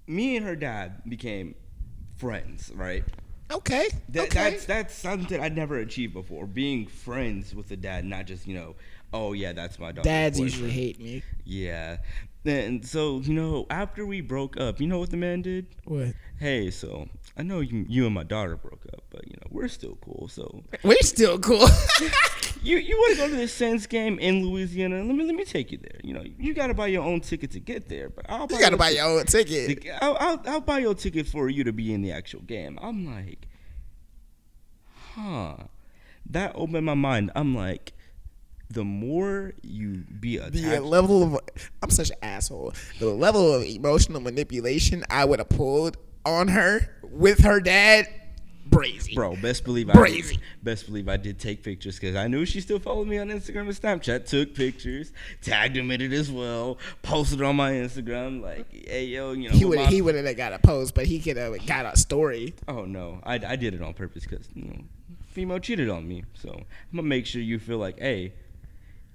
me and her dad became friends, right? Okay. That's something I'd never achieved before. Being friends with the dad, not just oh yeah, that's my daughter's Dads boyfriend. usually hate me. Yeah, and so after we broke up, you know what the man did? What? Hey, so I know you and my daughter broke up, but we're still cool. So We're still cool. you want to go to the Saints game in Louisiana? Let me take you there. You got to buy your own ticket to get there, but You gotta buy your own ticket. I'll buy your ticket for you to be in the actual game. I'm like, that opened my mind. I'm like, the more you be attached, The level of I'm such an asshole. The level of emotional manipulation I would have pulled on her with her dad, brazy. Bro, best believe I did take pictures because I knew she still followed me on Instagram and Snapchat. Took pictures, tagged him in it as well, posted it on my Instagram. Like, hey yo, he would have got a post, but he could have got a story. Oh no, I did it on purpose because female cheated on me. So I'm gonna make sure you feel like, hey,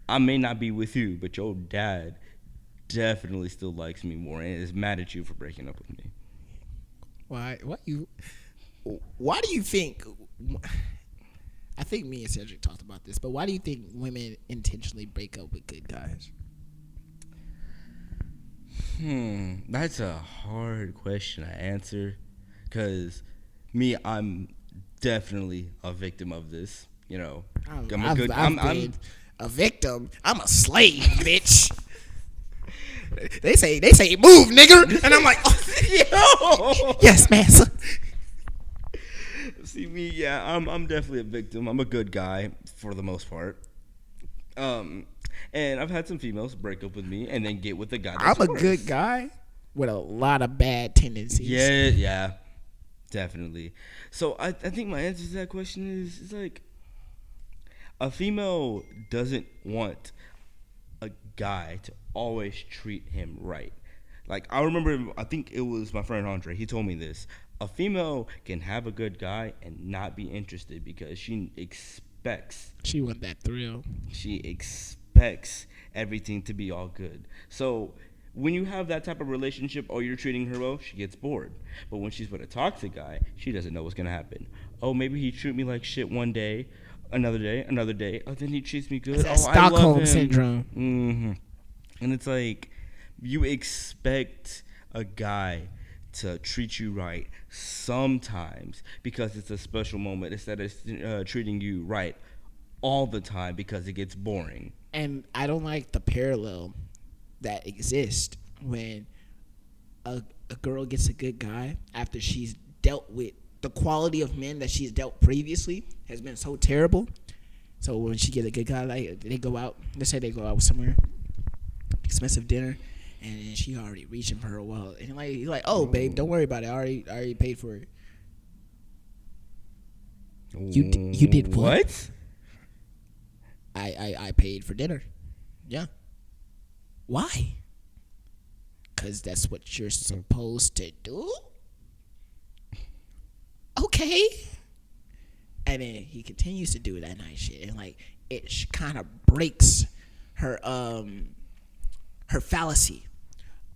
I may not be with you, but your dad definitely still likes me more and is mad at you for breaking up with me. Why do you think? I think me and Cedric talked about this, but why do you think women intentionally break up with good guys? That's a hard question to answer, because I'm definitely a victim of this. I've been a victim. I'm a slave, bitch. They say move, nigger, and I'm like, oh, yo, yes, massa. See me, yeah, I'm definitely a victim. I'm a good guy for the most part. And I've had some females break up with me and then get with the guy that's I'm a good guy with a lot of bad tendencies. Yeah, definitely. So I think my answer to that question is like, a female doesn't want a guy to always treat him right. Like, I remember, I think it was my friend Andre, he told me this. A female can have a good guy and not be interested because she want that thrill. She expects everything to be all good. So when you have that type of relationship or you're treating her well, she gets bored. But when she's with a toxic guy, she doesn't know what's going to happen. Oh, maybe he treat me like shit one day, another day. Oh, then he treats me good. It's that Stockholm syndrome. Mm-hmm. And it's like, you expect a guy to treat you right sometimes because it's a special moment instead of treating you right all the time because it gets boring. And I don't like the parallel that exists when a girl gets a good guy after she's dealt with the quality of men that she's dealt previously has been so terrible. So when she gets a good guy, like they go out, let's say they go out somewhere, expensive dinner, and then she already reaching for her wallet, and he's like, oh babe, don't worry about it, I already paid for it. You did what? I paid for dinner. Yeah. Why? Because that's what you're supposed to do. Okay. And then he continues to do that nice shit, and like it kind of breaks her fallacy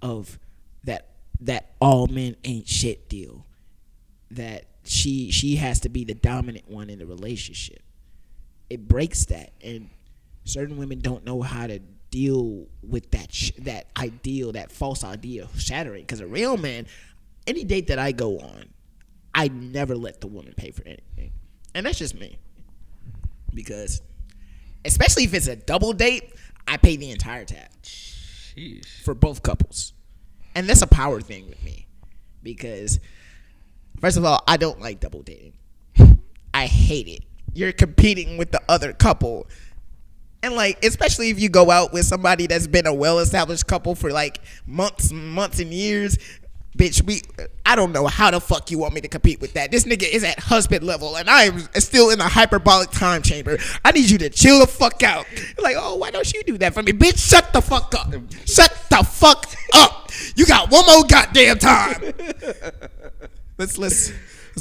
of that all men ain't shit deal. That she has to be the dominant one in the relationship. It breaks that, and certain women don't know how to deal with that ideal, that false ideal shattering. Because a real man, any date that I go on, I never let the woman pay for anything. And that's just me. Because, especially if it's a double date, I pay the entire tab. Sheesh. For both couples. And that's a power thing with me. Because, first of all, I don't like double dating. I hate it. You're competing with the other couple. And like, especially if you go out with somebody that's been a well-established couple for like months and years. Bitch, I don't know how the fuck you want me to compete with that. This nigga is at husband level, and I am still in a hyperbolic time chamber. I need you to chill the fuck out. Like, oh, why don't you do that for me? Bitch, shut the fuck up. Shut the fuck up. You got one more goddamn time. Let's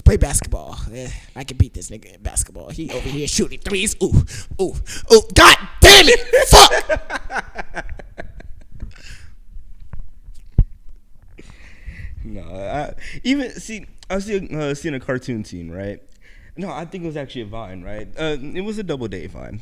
play basketball. Yeah, I can beat this nigga in basketball. He over here shooting threes. Ooh. God damn it. Fuck. No, I was seeing a cartoon scene, right? No, I think it was actually a Vine, right? It was a double date Vine.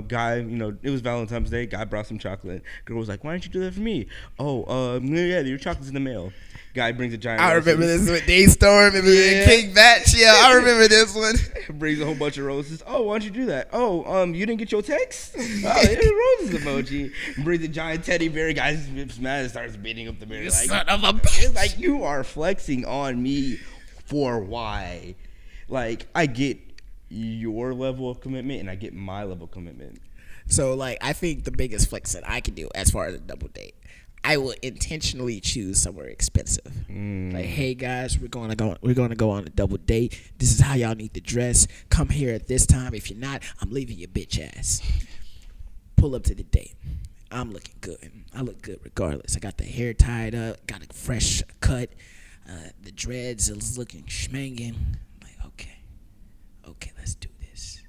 Guy, it was Valentine's Day. Guy brought some chocolate. Girl was like, "Why didn't you do that for me?" Oh, yeah, your chocolate's in the mail. Guy brings a giant. I remember this with Daystorm and King Batch. Yeah, I remember this one. Brings a whole bunch of roses. Oh, why don't you do that? Oh, you didn't get your text? Oh, there's a roses emoji. Brings a giant teddy bear. Guy gets mad and starts beating up the bear. Like, son of a bitch. Like, you are flexing on me for why? Like, I get your level of commitment and I get my level of commitment. So, like, I think the biggest flex that I can do as far as a double date, I will intentionally choose somewhere expensive. Like, hey guys, we're gonna go on a double date. This is how y'all need to dress. Come here at this time. If you're not, I'm leaving your bitch ass. Pull up to the date. I'm looking good. I look good regardless. I got the hair tied up, got a fresh cut. The dreads is looking schmangin'. Like, okay, let's do this.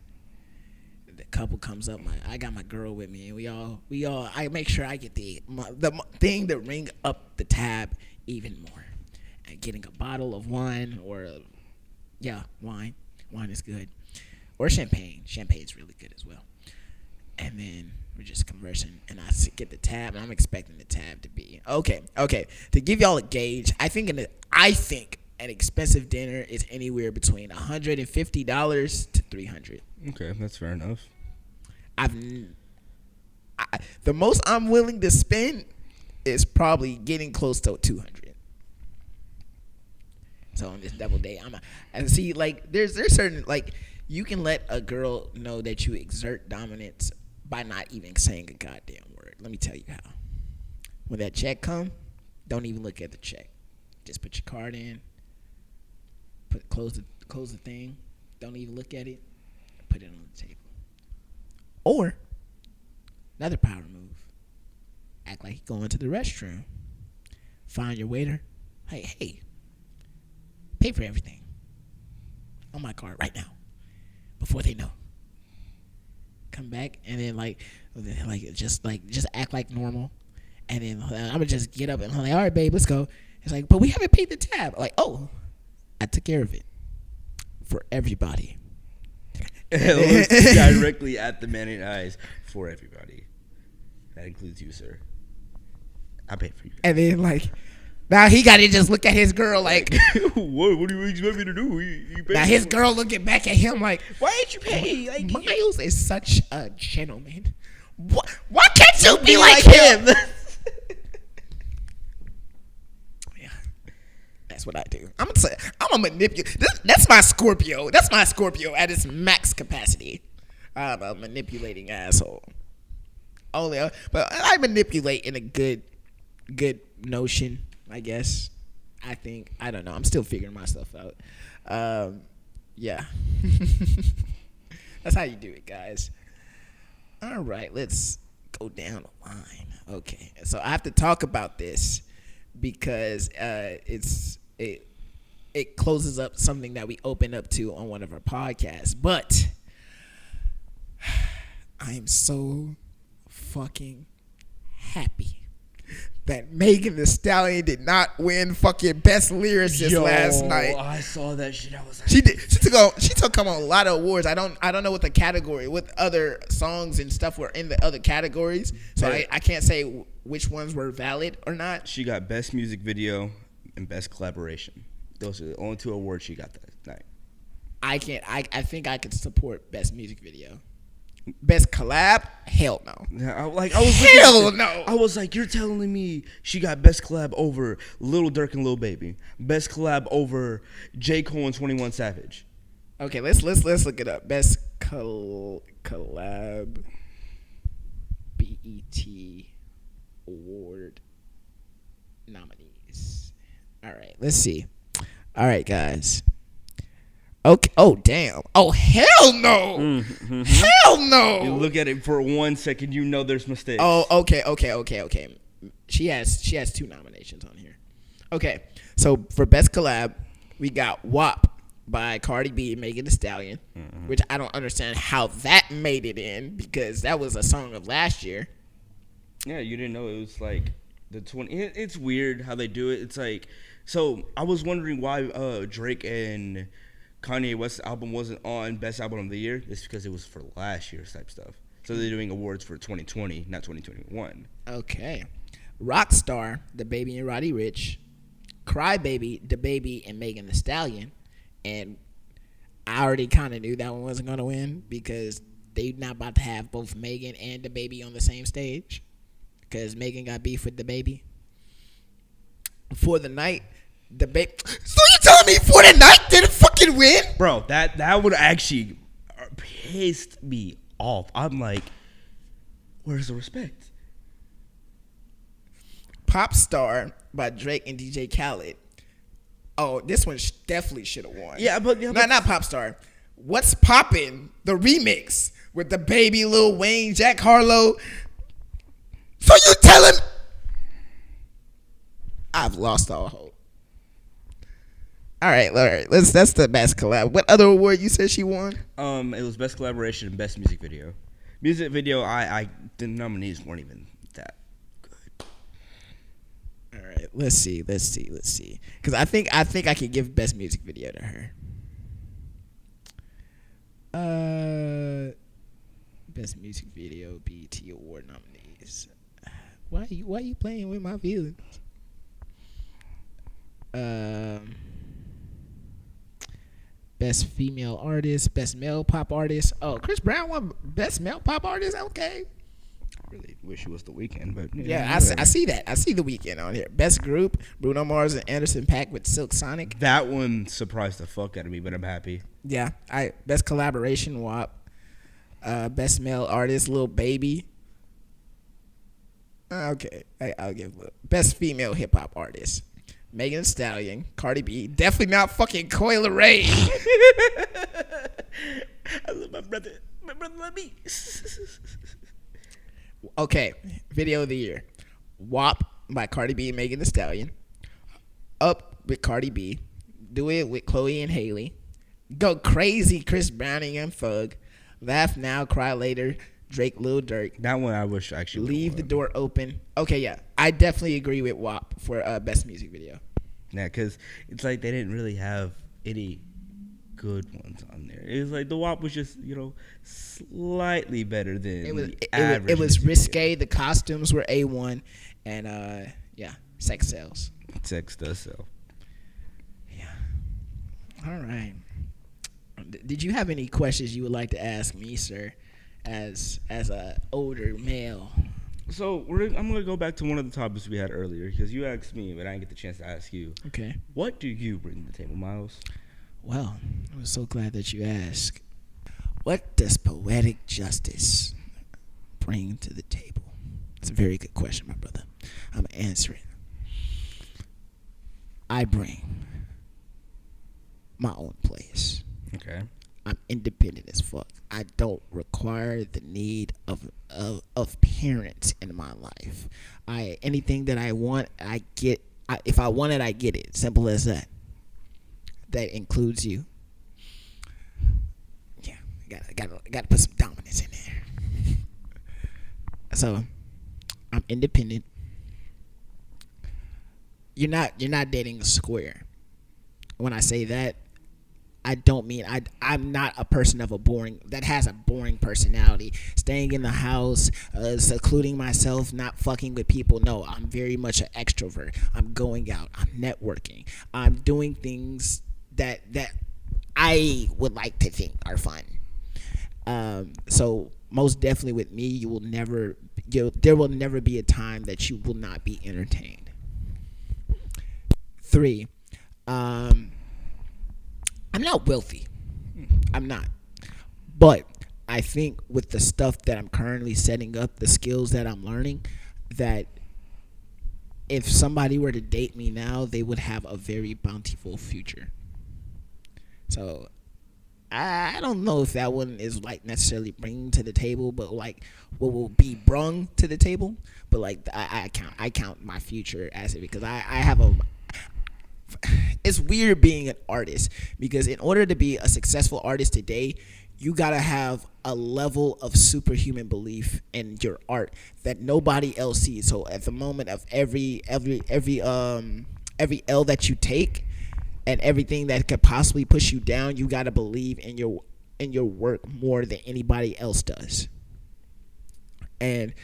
The couple comes up. I got my girl with me, and we all. I make sure I get the thing to ring up the tab even more. And getting a bottle of wine wine. Wine is good, or champagne. Champagne's really good as well. And then we're just conversing, and I get the tab, and I'm expecting the tab to be okay. To give y'all a gauge, I think an expensive dinner is anywhere between $150 to $300. Okay, that's fair enough. The most I'm willing to spend is probably getting close to $200. So on this double date, and see, like, there's certain, like, you can let a girl know that you exert dominance by not even saying a goddamn word. Let me tell you how. When that check come, don't even look at the check. Just put your card in. Close the thing. Don't even look at it. Put it on the table. Or another power move. Act like you're going to the restroom. Find your waiter. Hey, pay for everything on my card right now before they know. Come back and then just act like normal, and then I'm gonna just get up and I'm like, all right, babe, let's go. It's like, but we haven't paid the tab. Like, oh, I took care of it for everybody. Look directly at the man in the eyes. For everybody. That includes you, sir. I paid for you. And then, like, now he got to just look at his girl like, what do you expect me to do? Now his girl looking back at him like, why ain't you pay? Like, Miles is such a gentleman. Why can't you be like him? Yeah, that's what I do. I'm a manipulate. That's my Scorpio. That's my Scorpio at its max capacity. I'm a manipulating asshole. But I manipulate in a good notion, I guess. I don't know. I'm still figuring myself out. Yeah. That's how you do it, guys. All right, let's go down the line. Okay, so I have to talk about this because it closes up something that we opened up to on one of our podcasts. But I am so fucking happy that Megan Thee Stallion did not win fucking best lyricist last night. I saw that shit. I was like, she took home a lot of awards. I don't know what the category, what other songs and stuff were in the other categories. So I can't say which ones were valid or not. She got best music video and best collaboration. Those are the only two awards she got that night. I think I could support best music video. Best collab? Hell no. I was like, you're telling me she got best collab over Lil Durk and Lil Baby, best collab over J. Cole and 21 Savage. Okay, let's look it up. Best collab BET award nominees. All right, let's see. All right, guys. Okay. Oh, damn. Oh, hell no. Mm-hmm. Hell no. You look at it for 1 second, you know there's mistakes. Oh, okay. She has 2 nominations on here. Okay. So for best collab, we got WAP by Cardi B and Megan Thee Stallion, which I don't understand how that made it in because that was a song of last year. Yeah, you didn't know it was like It's weird how they do it. It's like, so I was wondering why Drake and Kanye West's album wasn't on Best Album of the Year. It's because it was for last year's type stuff. So they're doing awards for 2020, not 2021. Okay. Rockstar, the Baby and Roddy Ricch. Crybaby, the Baby and Megan Thee Stallion. And I already kind of knew that one wasn't going to win because they're not about to have both Megan and the Baby on the same stage. Because Megan got beef with the Baby. For the Night, the Baby. So you telling me For the Night didn't fucking win? Bro, that would actually pissed me off. I'm like, where's the respect? Pop Star by Drake and DJ Khaled. Oh, this one definitely should have won. Yeah, but not Pop Star. What's Poppin'? The remix with the Baby, Lil Wayne, Jack Harlow. So you telling? I've lost all hope. All right. That's the best collab. What other award you said she won? It was best collaboration and best music video. Music video, the nominees weren't even that good. All right, let's see. Because I think I could give best music video to her. Best music video BET Award nominees. Why are you playing with my feelings? Best female artist, best male pop artist. Oh, Chris Brown won best male pop artist. Okay. I really wish it was The Weeknd, but yeah, I see that. I see The Weeknd on here. Best group: Bruno Mars and Anderson .Paak with Silk Sonic. That one surprised the fuck out of me, but I'm happy. Yeah, best collaboration WAP. Best male artist Lil Baby. Okay, I'll give best female hip hop artist. Megan Thee Stallion, Cardi B, definitely not fucking Coi Leray. I love my brother. My brother love me. Okay, video of the year. WAP by Cardi B and Megan Thee Stallion. Up with Cardi B. Do It with Chloe and Haley. Go Crazy, Chris Brown and Young Thug. Laugh Now, Cry Later, Drake, Lil Durk. That one I wish actually. Leave the Door Open. Okay, yeah. I definitely agree with WAP for best music video. Yeah, because it's like they didn't really have any good ones on there. It was like the WAP was just, slightly better than average. It was risque. The costumes were A1. And, sex sells. Sex does sell. Yeah. All right. Did you have any questions you would like to ask me, sir, as a older male? So I'm gonna go back to one of the topics we had earlier because you asked me, but I didn't get the chance to ask you. Okay. What do you bring to the table, Miles? Well, I'm so glad that you asked. What does poetic justice bring to the table? It's a very good question, my brother. I'm gonna answer it. I bring my own place. Okay. I'm independent as fuck. I don't require the need of parents in my life. Anything that I want, I get. If I want it, I get it. Simple as that. That includes you. Yeah, gotta put some dominance in there. So, I'm independent. You're not dating a square. When I say that, I don't mean I'm not a person that has a boring personality, staying in the house, secluding myself, not fucking with people. No, I'm very much an extrovert. I'm going out, I'm networking, I'm doing things that I would like to think are fun. So most definitely with me, there will never be a time that you will not be entertained. 3, I'm not wealthy. I'm not. But I think with the stuff that I'm currently setting up, the skills that I'm learning, that if somebody were to date me now, they would have a very bountiful future. So I don't know if that one is like necessarily bringing to the table, but like what will be brung to the table. But like I count my future as it, because I have it's weird being an artist because in order to be a successful artist today, you gotta have a level of superhuman belief in your art that nobody else sees. So at the moment of every L that you take and everything that could possibly push you down, you gotta believe in your work more than anybody else does. And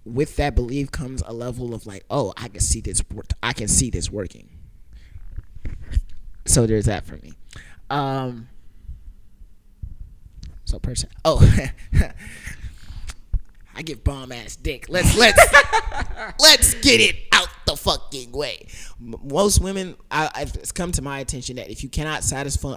with that belief comes a level of like, oh, I can see this. I can see this working. So there's that for me. So person. Oh, I give bomb ass dick. Let's get it out the fucking way. Most women, it's come to my attention that if you cannot satisfy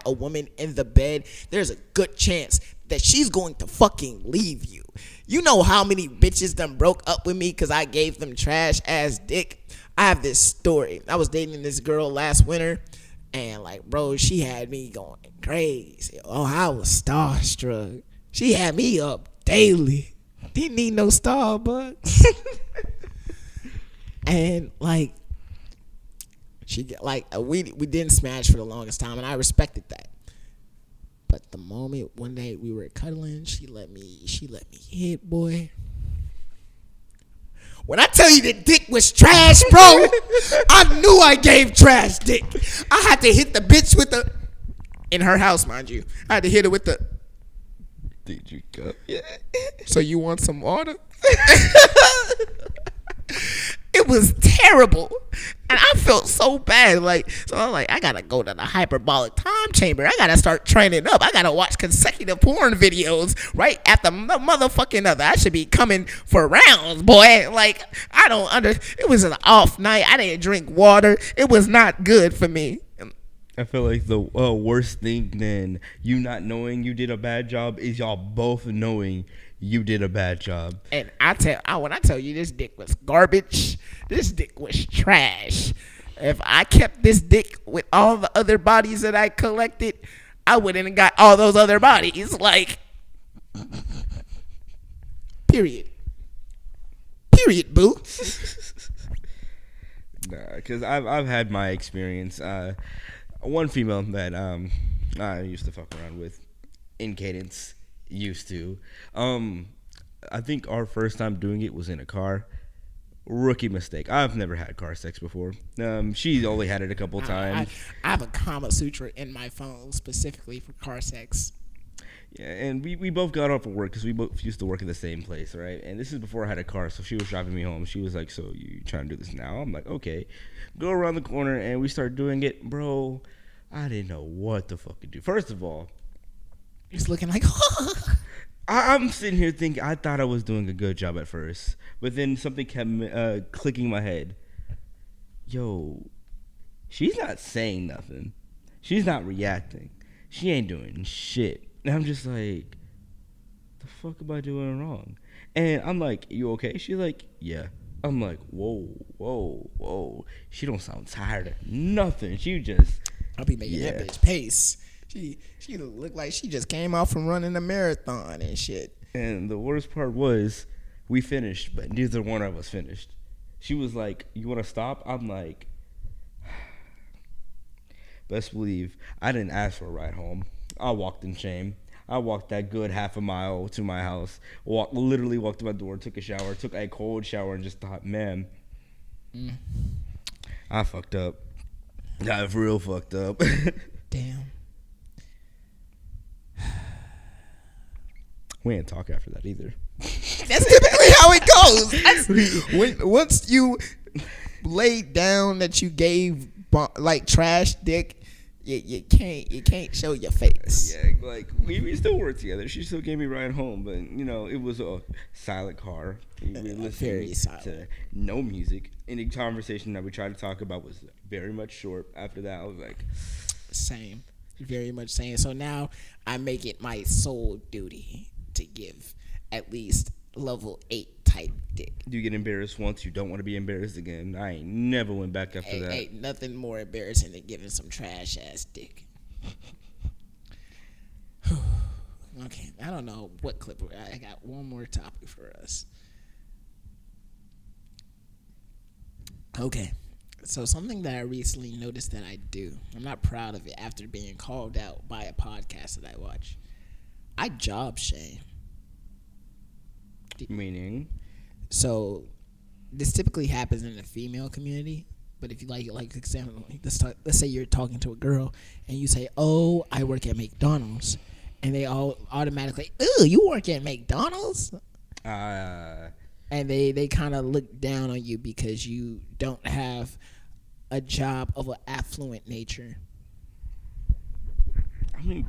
a woman in the bed, there's a good chance that she's going to fucking leave you. You know how many bitches done broke up with me because I gave them trash ass dick? I have this story. I was dating this girl last winter, and like, bro, she had me going crazy. Oh, I was starstruck. She had me up daily. Didn't need no Starbucks. And like, we didn't smash for the longest time, and I respected that. But the moment one day we were cuddling, she let me hit, boy. When I tell you the dick was trash, bro, I knew I gave trash dick. I had to hit the bitch with the, in her house, mind you. I had to hit her with the, did you cup yet? So you want some water? It was terrible. And I felt so bad. So I'm like, I gotta go to the hyperbolic time chamber. I gotta start training up. I gotta watch consecutive porn videos right after the motherfucking other. I should be coming for rounds, boy. Like, it was an off night. I didn't drink water. It was not good for me. I feel like the worst thing than you not knowing you did a bad job is y'all both knowing you did a bad job. And when I tell you this dick was garbage, this dick was trash. If I kept this dick with all the other bodies that I collected, I wouldn't have got all those other bodies. Like, period, boo. Nah, because I've had my experience. One female that I used to fuck around with in Cadence. Used to. I think our first time doing it was in a car. Rookie mistake. I've never had car sex before. She only had it a couple times. I have a Kama Sutra in my phone specifically for car sex. Yeah, and we both got off of work because we both used to work in the same place, right? And this is before I had a car, so she was driving me home. She was like, so you trying to do this now? I'm like, okay. Go around the corner, and we start doing it. Bro, I didn't know what to fucking do. First of all, he's looking like, I'm sitting here thinking, I thought I was doing a good job at first. But then something kept clicking in my head. Yo, she's not saying nothing. She's not reacting. She ain't doing shit. And I'm just like, the fuck am I doing wrong? And I'm like, you okay? She's like, yeah. I'm like, whoa. She don't sound tired of nothing. She just... I'll be making that bitch pace. She looked like she just came out from running a marathon and shit. And the worst part was, we finished, but neither one of us finished. She was like, you want to stop? I'm like, best believe I didn't ask for a ride home. I walked in shame. I walked that good half a mile to my house. Literally walked to my door, took a shower, took a cold shower, and just thought, man, I fucked up. I real fucked up. Damn. We didn't talk after that either. That's typically how it goes. Once you laid down that you gave like trash dick, you can't show your face. Yeah, like we still work together. She still gave me a ride home, but it was a silent car. We listened very silent. to no music. Any conversation that we tried to talk about was very much short. After that, I was like, same, very much same. So now I make it my sole duty to give at least level 8 type dick. You get embarrassed once, you don't want to be embarrassed again. I ain't never went back after that. Ain't nothing more embarrassing than giving some trash ass dick. Okay, I don't know what clip I got. One more topic for us. Okay, So something that I recently noticed that I do, I'm not proud of it after being called out by a podcast that I watch. I job shame. Meaning? So this typically happens in the female community. But if you like example, let's say you're talking to a girl and you say, "Oh, I work at McDonald's," and they all automatically, "Ooh, you work at McDonald's?" And they kind of look down on you because you don't have a job of an affluent nature. I mean,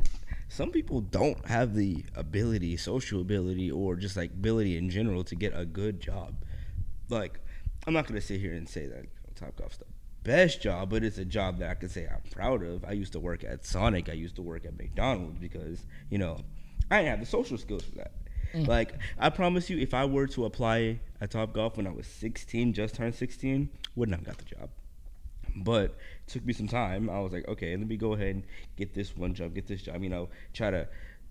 some people don't have the ability, social ability, or just like ability in general to get a good job. Like, I'm not gonna sit here and say that Topgolf's the best job, but it's a job that I can say I'm proud of. I used to work at Sonic. I used to work at McDonald's because I didn't have the social skills for that. Like, I promise you, if I were to apply at Topgolf when I was 16, just turned 16, wouldn't have got the job. But it took me some time. I was like, okay, let me go ahead and get this one job, get this job, try to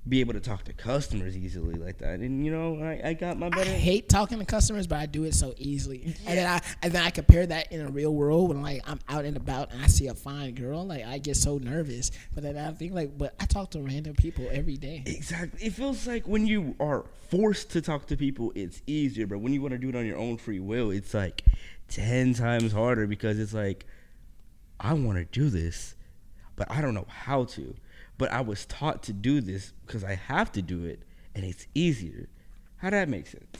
be able to talk to customers easily like that. And, I got my better. I hate talking to customers, but I do it so easily. Yeah. And then I compare that in a real world when, like, I'm out and about and I see a fine girl. Like, I get so nervous. But then I think, like, but I talk to random people every day. Exactly. It feels like when you are forced to talk to people, it's easier. But when you want to do it on your own free will, it's, like, 10 times harder because it's like, I want to do this, but I don't know how to. But I was taught to do this because I have to do it, and it's easier. How does that make sense?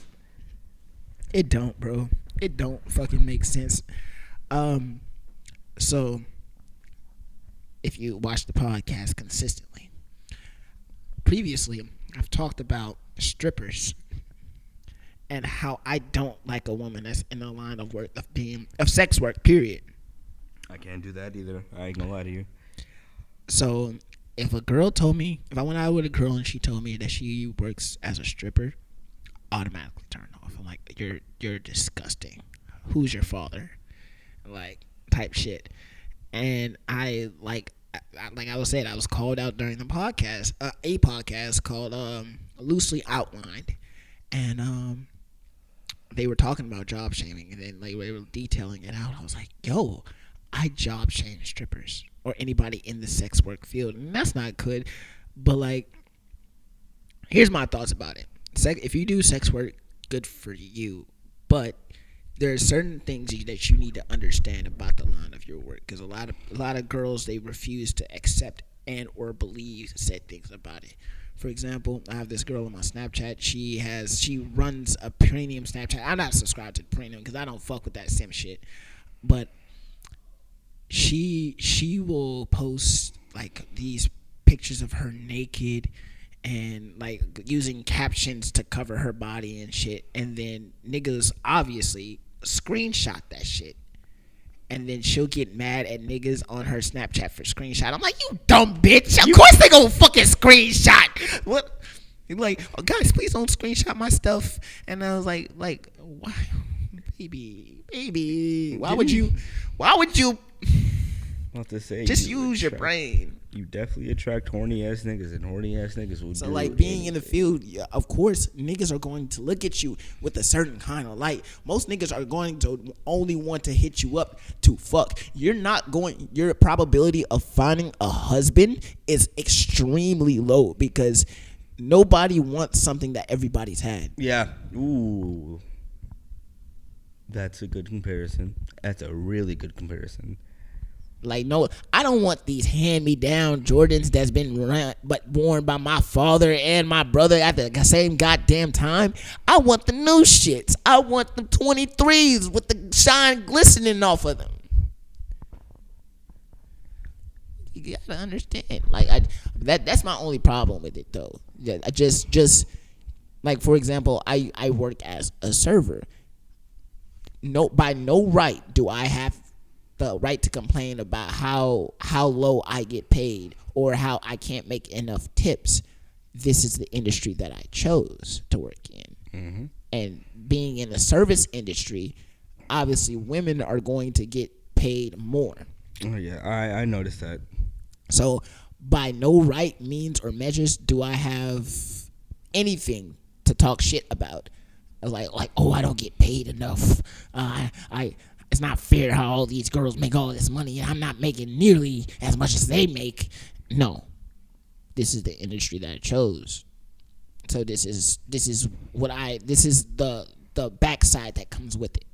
It don't, bro. It don't fucking make sense. So, if you watch the podcast consistently, previously I've talked about strippers and how I don't like a woman that's in the line of work of sex work. Period. I can't do that either. I ain't gonna lie to you. So, if I went out with a girl and she told me that she works as a stripper, automatically turn off. I'm like, you're disgusting. Who's your father? Like, type shit. And I was saying, I was called out during the podcast, a podcast called Loosely Outlined, and they were talking about job shaming, and then like they were detailing it out. I was like, yo, I job shame strippers or anybody in the sex work field, and that's not good. But like, here's my thoughts about it. If you do sex work, good for you. But there are certain things that you need to understand about the line of your work, because a lot of girls, they refuse to accept and or believe said things about it. For example, I have this girl on my Snapchat. She runs a premium Snapchat. I'm not subscribed to premium because I don't fuck with that sim shit. But she will post like these pictures of her naked and like using captions to cover her body and shit, and then niggas obviously screenshot that shit, and then she'll get mad at niggas on her Snapchat for screenshot. I'm like, you dumb bitch, of course they gonna fucking screenshot. What? Like, oh, guys, please don't screenshot my stuff. And I was like why, baby, why would you Not to say just use your brain? You definitely attract horny ass niggas, and horny ass niggas will. So like, being in the field, yeah, of course niggas are going to look at you with a certain kind of light. Most niggas are going to only want to hit you up to fuck. Your probability of finding a husband is extremely low because nobody wants something that everybody's had. Yeah. Ooh. That's a good comparison. That's a really good comparison. Like, no, I don't want these hand-me-down Jordans that's been worn by my father and my brother at the same goddamn time. I want the new shits. I want the 23s with the shine glistening off of them. You gotta understand. Like, that's my only problem with it, though. I just like, for example, I work as a server. By no right do I have the right to complain about how low I get paid or how I can't make enough tips. This is the industry that I chose to work in. Mm-hmm. And being in the service industry, obviously women are going to get paid more. Oh yeah, I noticed that. So by no right means or measures do I have anything to talk shit about. Like, oh, I don't get paid enough. it's not fair how all these girls make all this money and I'm not making nearly as much as they make. No, this is the industry that I chose. So this is the backside that comes with it.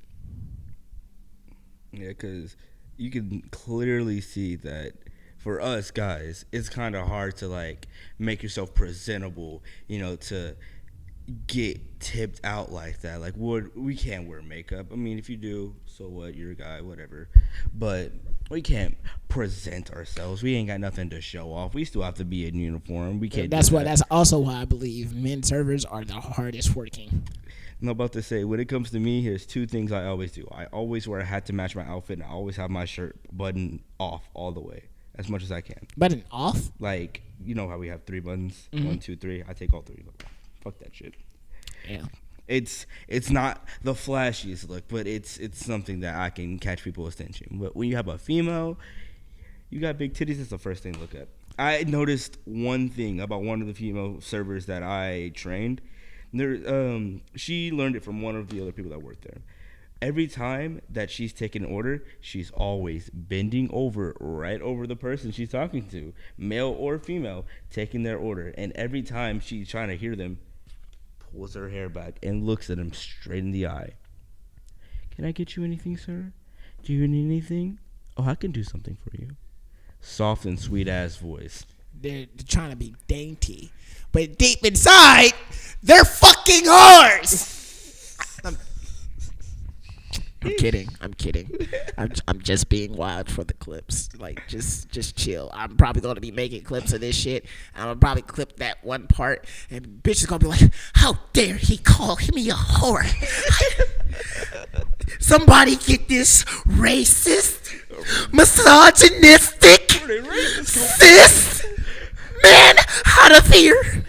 Yeah, because you can clearly see that for us guys, it's kind of hard to like make yourself presentable, to get tipped out like that. Like, we can't wear makeup. I mean, if you do, so what? You're a guy, whatever. But we can't present ourselves. We ain't got nothing to show off. We still have to be in uniform. We can't. That's also why I believe men servers are the hardest working. I'm about to say, when it comes to me, here's two things I always do. I always wear a hat to match my outfit, and I always have my shirt buttoned off all the way, as much as I can. Button off? Like, you know how we have 3 buttons? Mm-hmm. 1, 2, 3. I take all 3 of them. Fuck that shit. Yeah. It's not the flashiest look, but it's something that I can catch people's attention. But when you have a female, you got big titties, that's the first thing to look at. I noticed one thing about one of the female servers that I trained. She learned it from one of the other people that worked there. Every time that she's taking an order, she's always bending over right over the person she's talking to, male or female, taking their order. And every time she's trying to hear them, pulls her hair back and looks at him straight in the eye. Can I get you anything, sir? Do you need anything? Oh, I can do something for you. Soft and sweet ass voice. They're trying to be dainty, but deep inside, they're fucking whores. I'm kidding. I'm just being wild for the clips. Like, just chill. I'm probably going to be making clips of this shit. I'm going to probably clip that one part, and bitch is going to be like, how dare he call me a whore? Somebody get this racist, misogynistic, cis man out of here.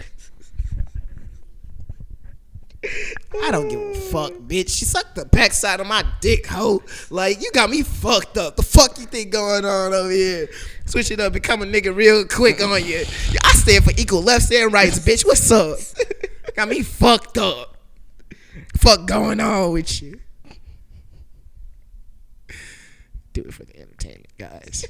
I don't give a fuck, bitch. She sucked the backside of my dick, ho. Like, you got me fucked up. The fuck you think going on over here? Switch it up, become a nigga real quick on you. I stand for equal lefts and rights, bitch. What's up? Got me fucked up. Fuck going on with you? Do it for the entertainment, guys.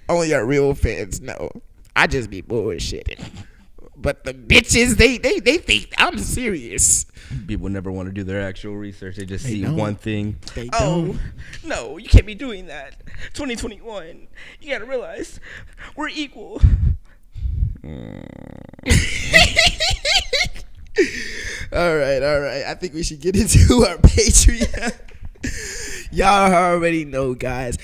Only our real fans know. I just be bullshitting. But the bitches, they think I'm serious. People never want to do their actual research. They just see one thing. They don't. No, you can't be doing that. 2021. You got to realize we're equal. All right. I think we should get into our Patreon. Y'all already know, guys.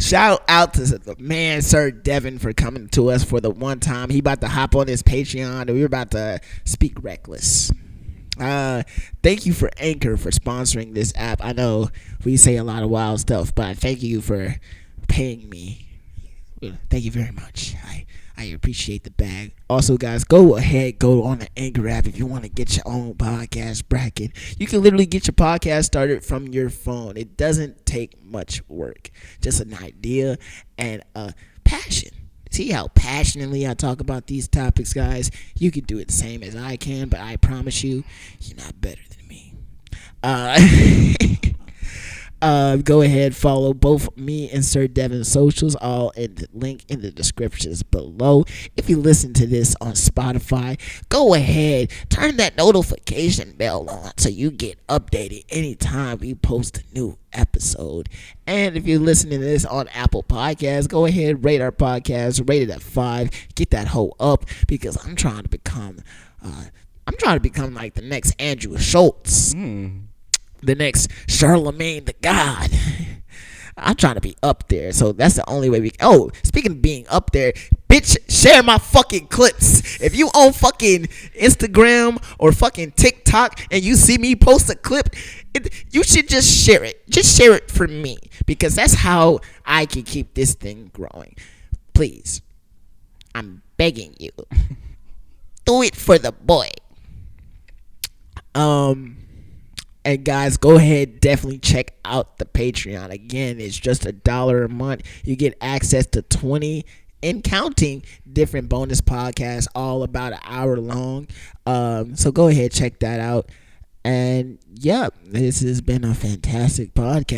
Shout out to the man, Sir Devin, for coming to us for the one time. He about to hop on his Patreon, and we're about to speak reckless. Thank you for Anchor for sponsoring this app. I know we say a lot of wild stuff, but thank you for paying me. Thank you very much. I appreciate the bag. Also, guys, go ahead, go on the Anchor app if you want to get your own podcast bracket. You can literally get your podcast started from your phone. It doesn't take much work. Just an idea and a passion. See how passionately I talk about these topics, guys? You can do it the same as I can, but I promise you, you're not better than me. Go ahead, follow both me and Sir Devin's socials, all in the link in the descriptions below. If you listen to this on Spotify, go ahead, turn that notification bell on so you get updated anytime we post a new episode. And if you're listening to this on Apple Podcasts, go ahead, rate our podcast, rate it at 5, get that hoe up, because I'm trying to become like the next Andrew Schultz. The next Charlemagne the God. I'm trying to be up there, so that's the only way we. Oh, speaking of being up there, bitch, share my fucking clips. If you own fucking Instagram or fucking TikTok and you see me post a clip, you should just share it. Just share it for me, because that's how I can keep this thing growing. Please, I'm begging you, do it for the boy. And guys, go ahead, definitely check out the Patreon. Again, it's just $1 a month. You get access to 20 and counting different bonus podcasts, all about an hour long. So go ahead, check that out. And yeah, this has been a fantastic podcast.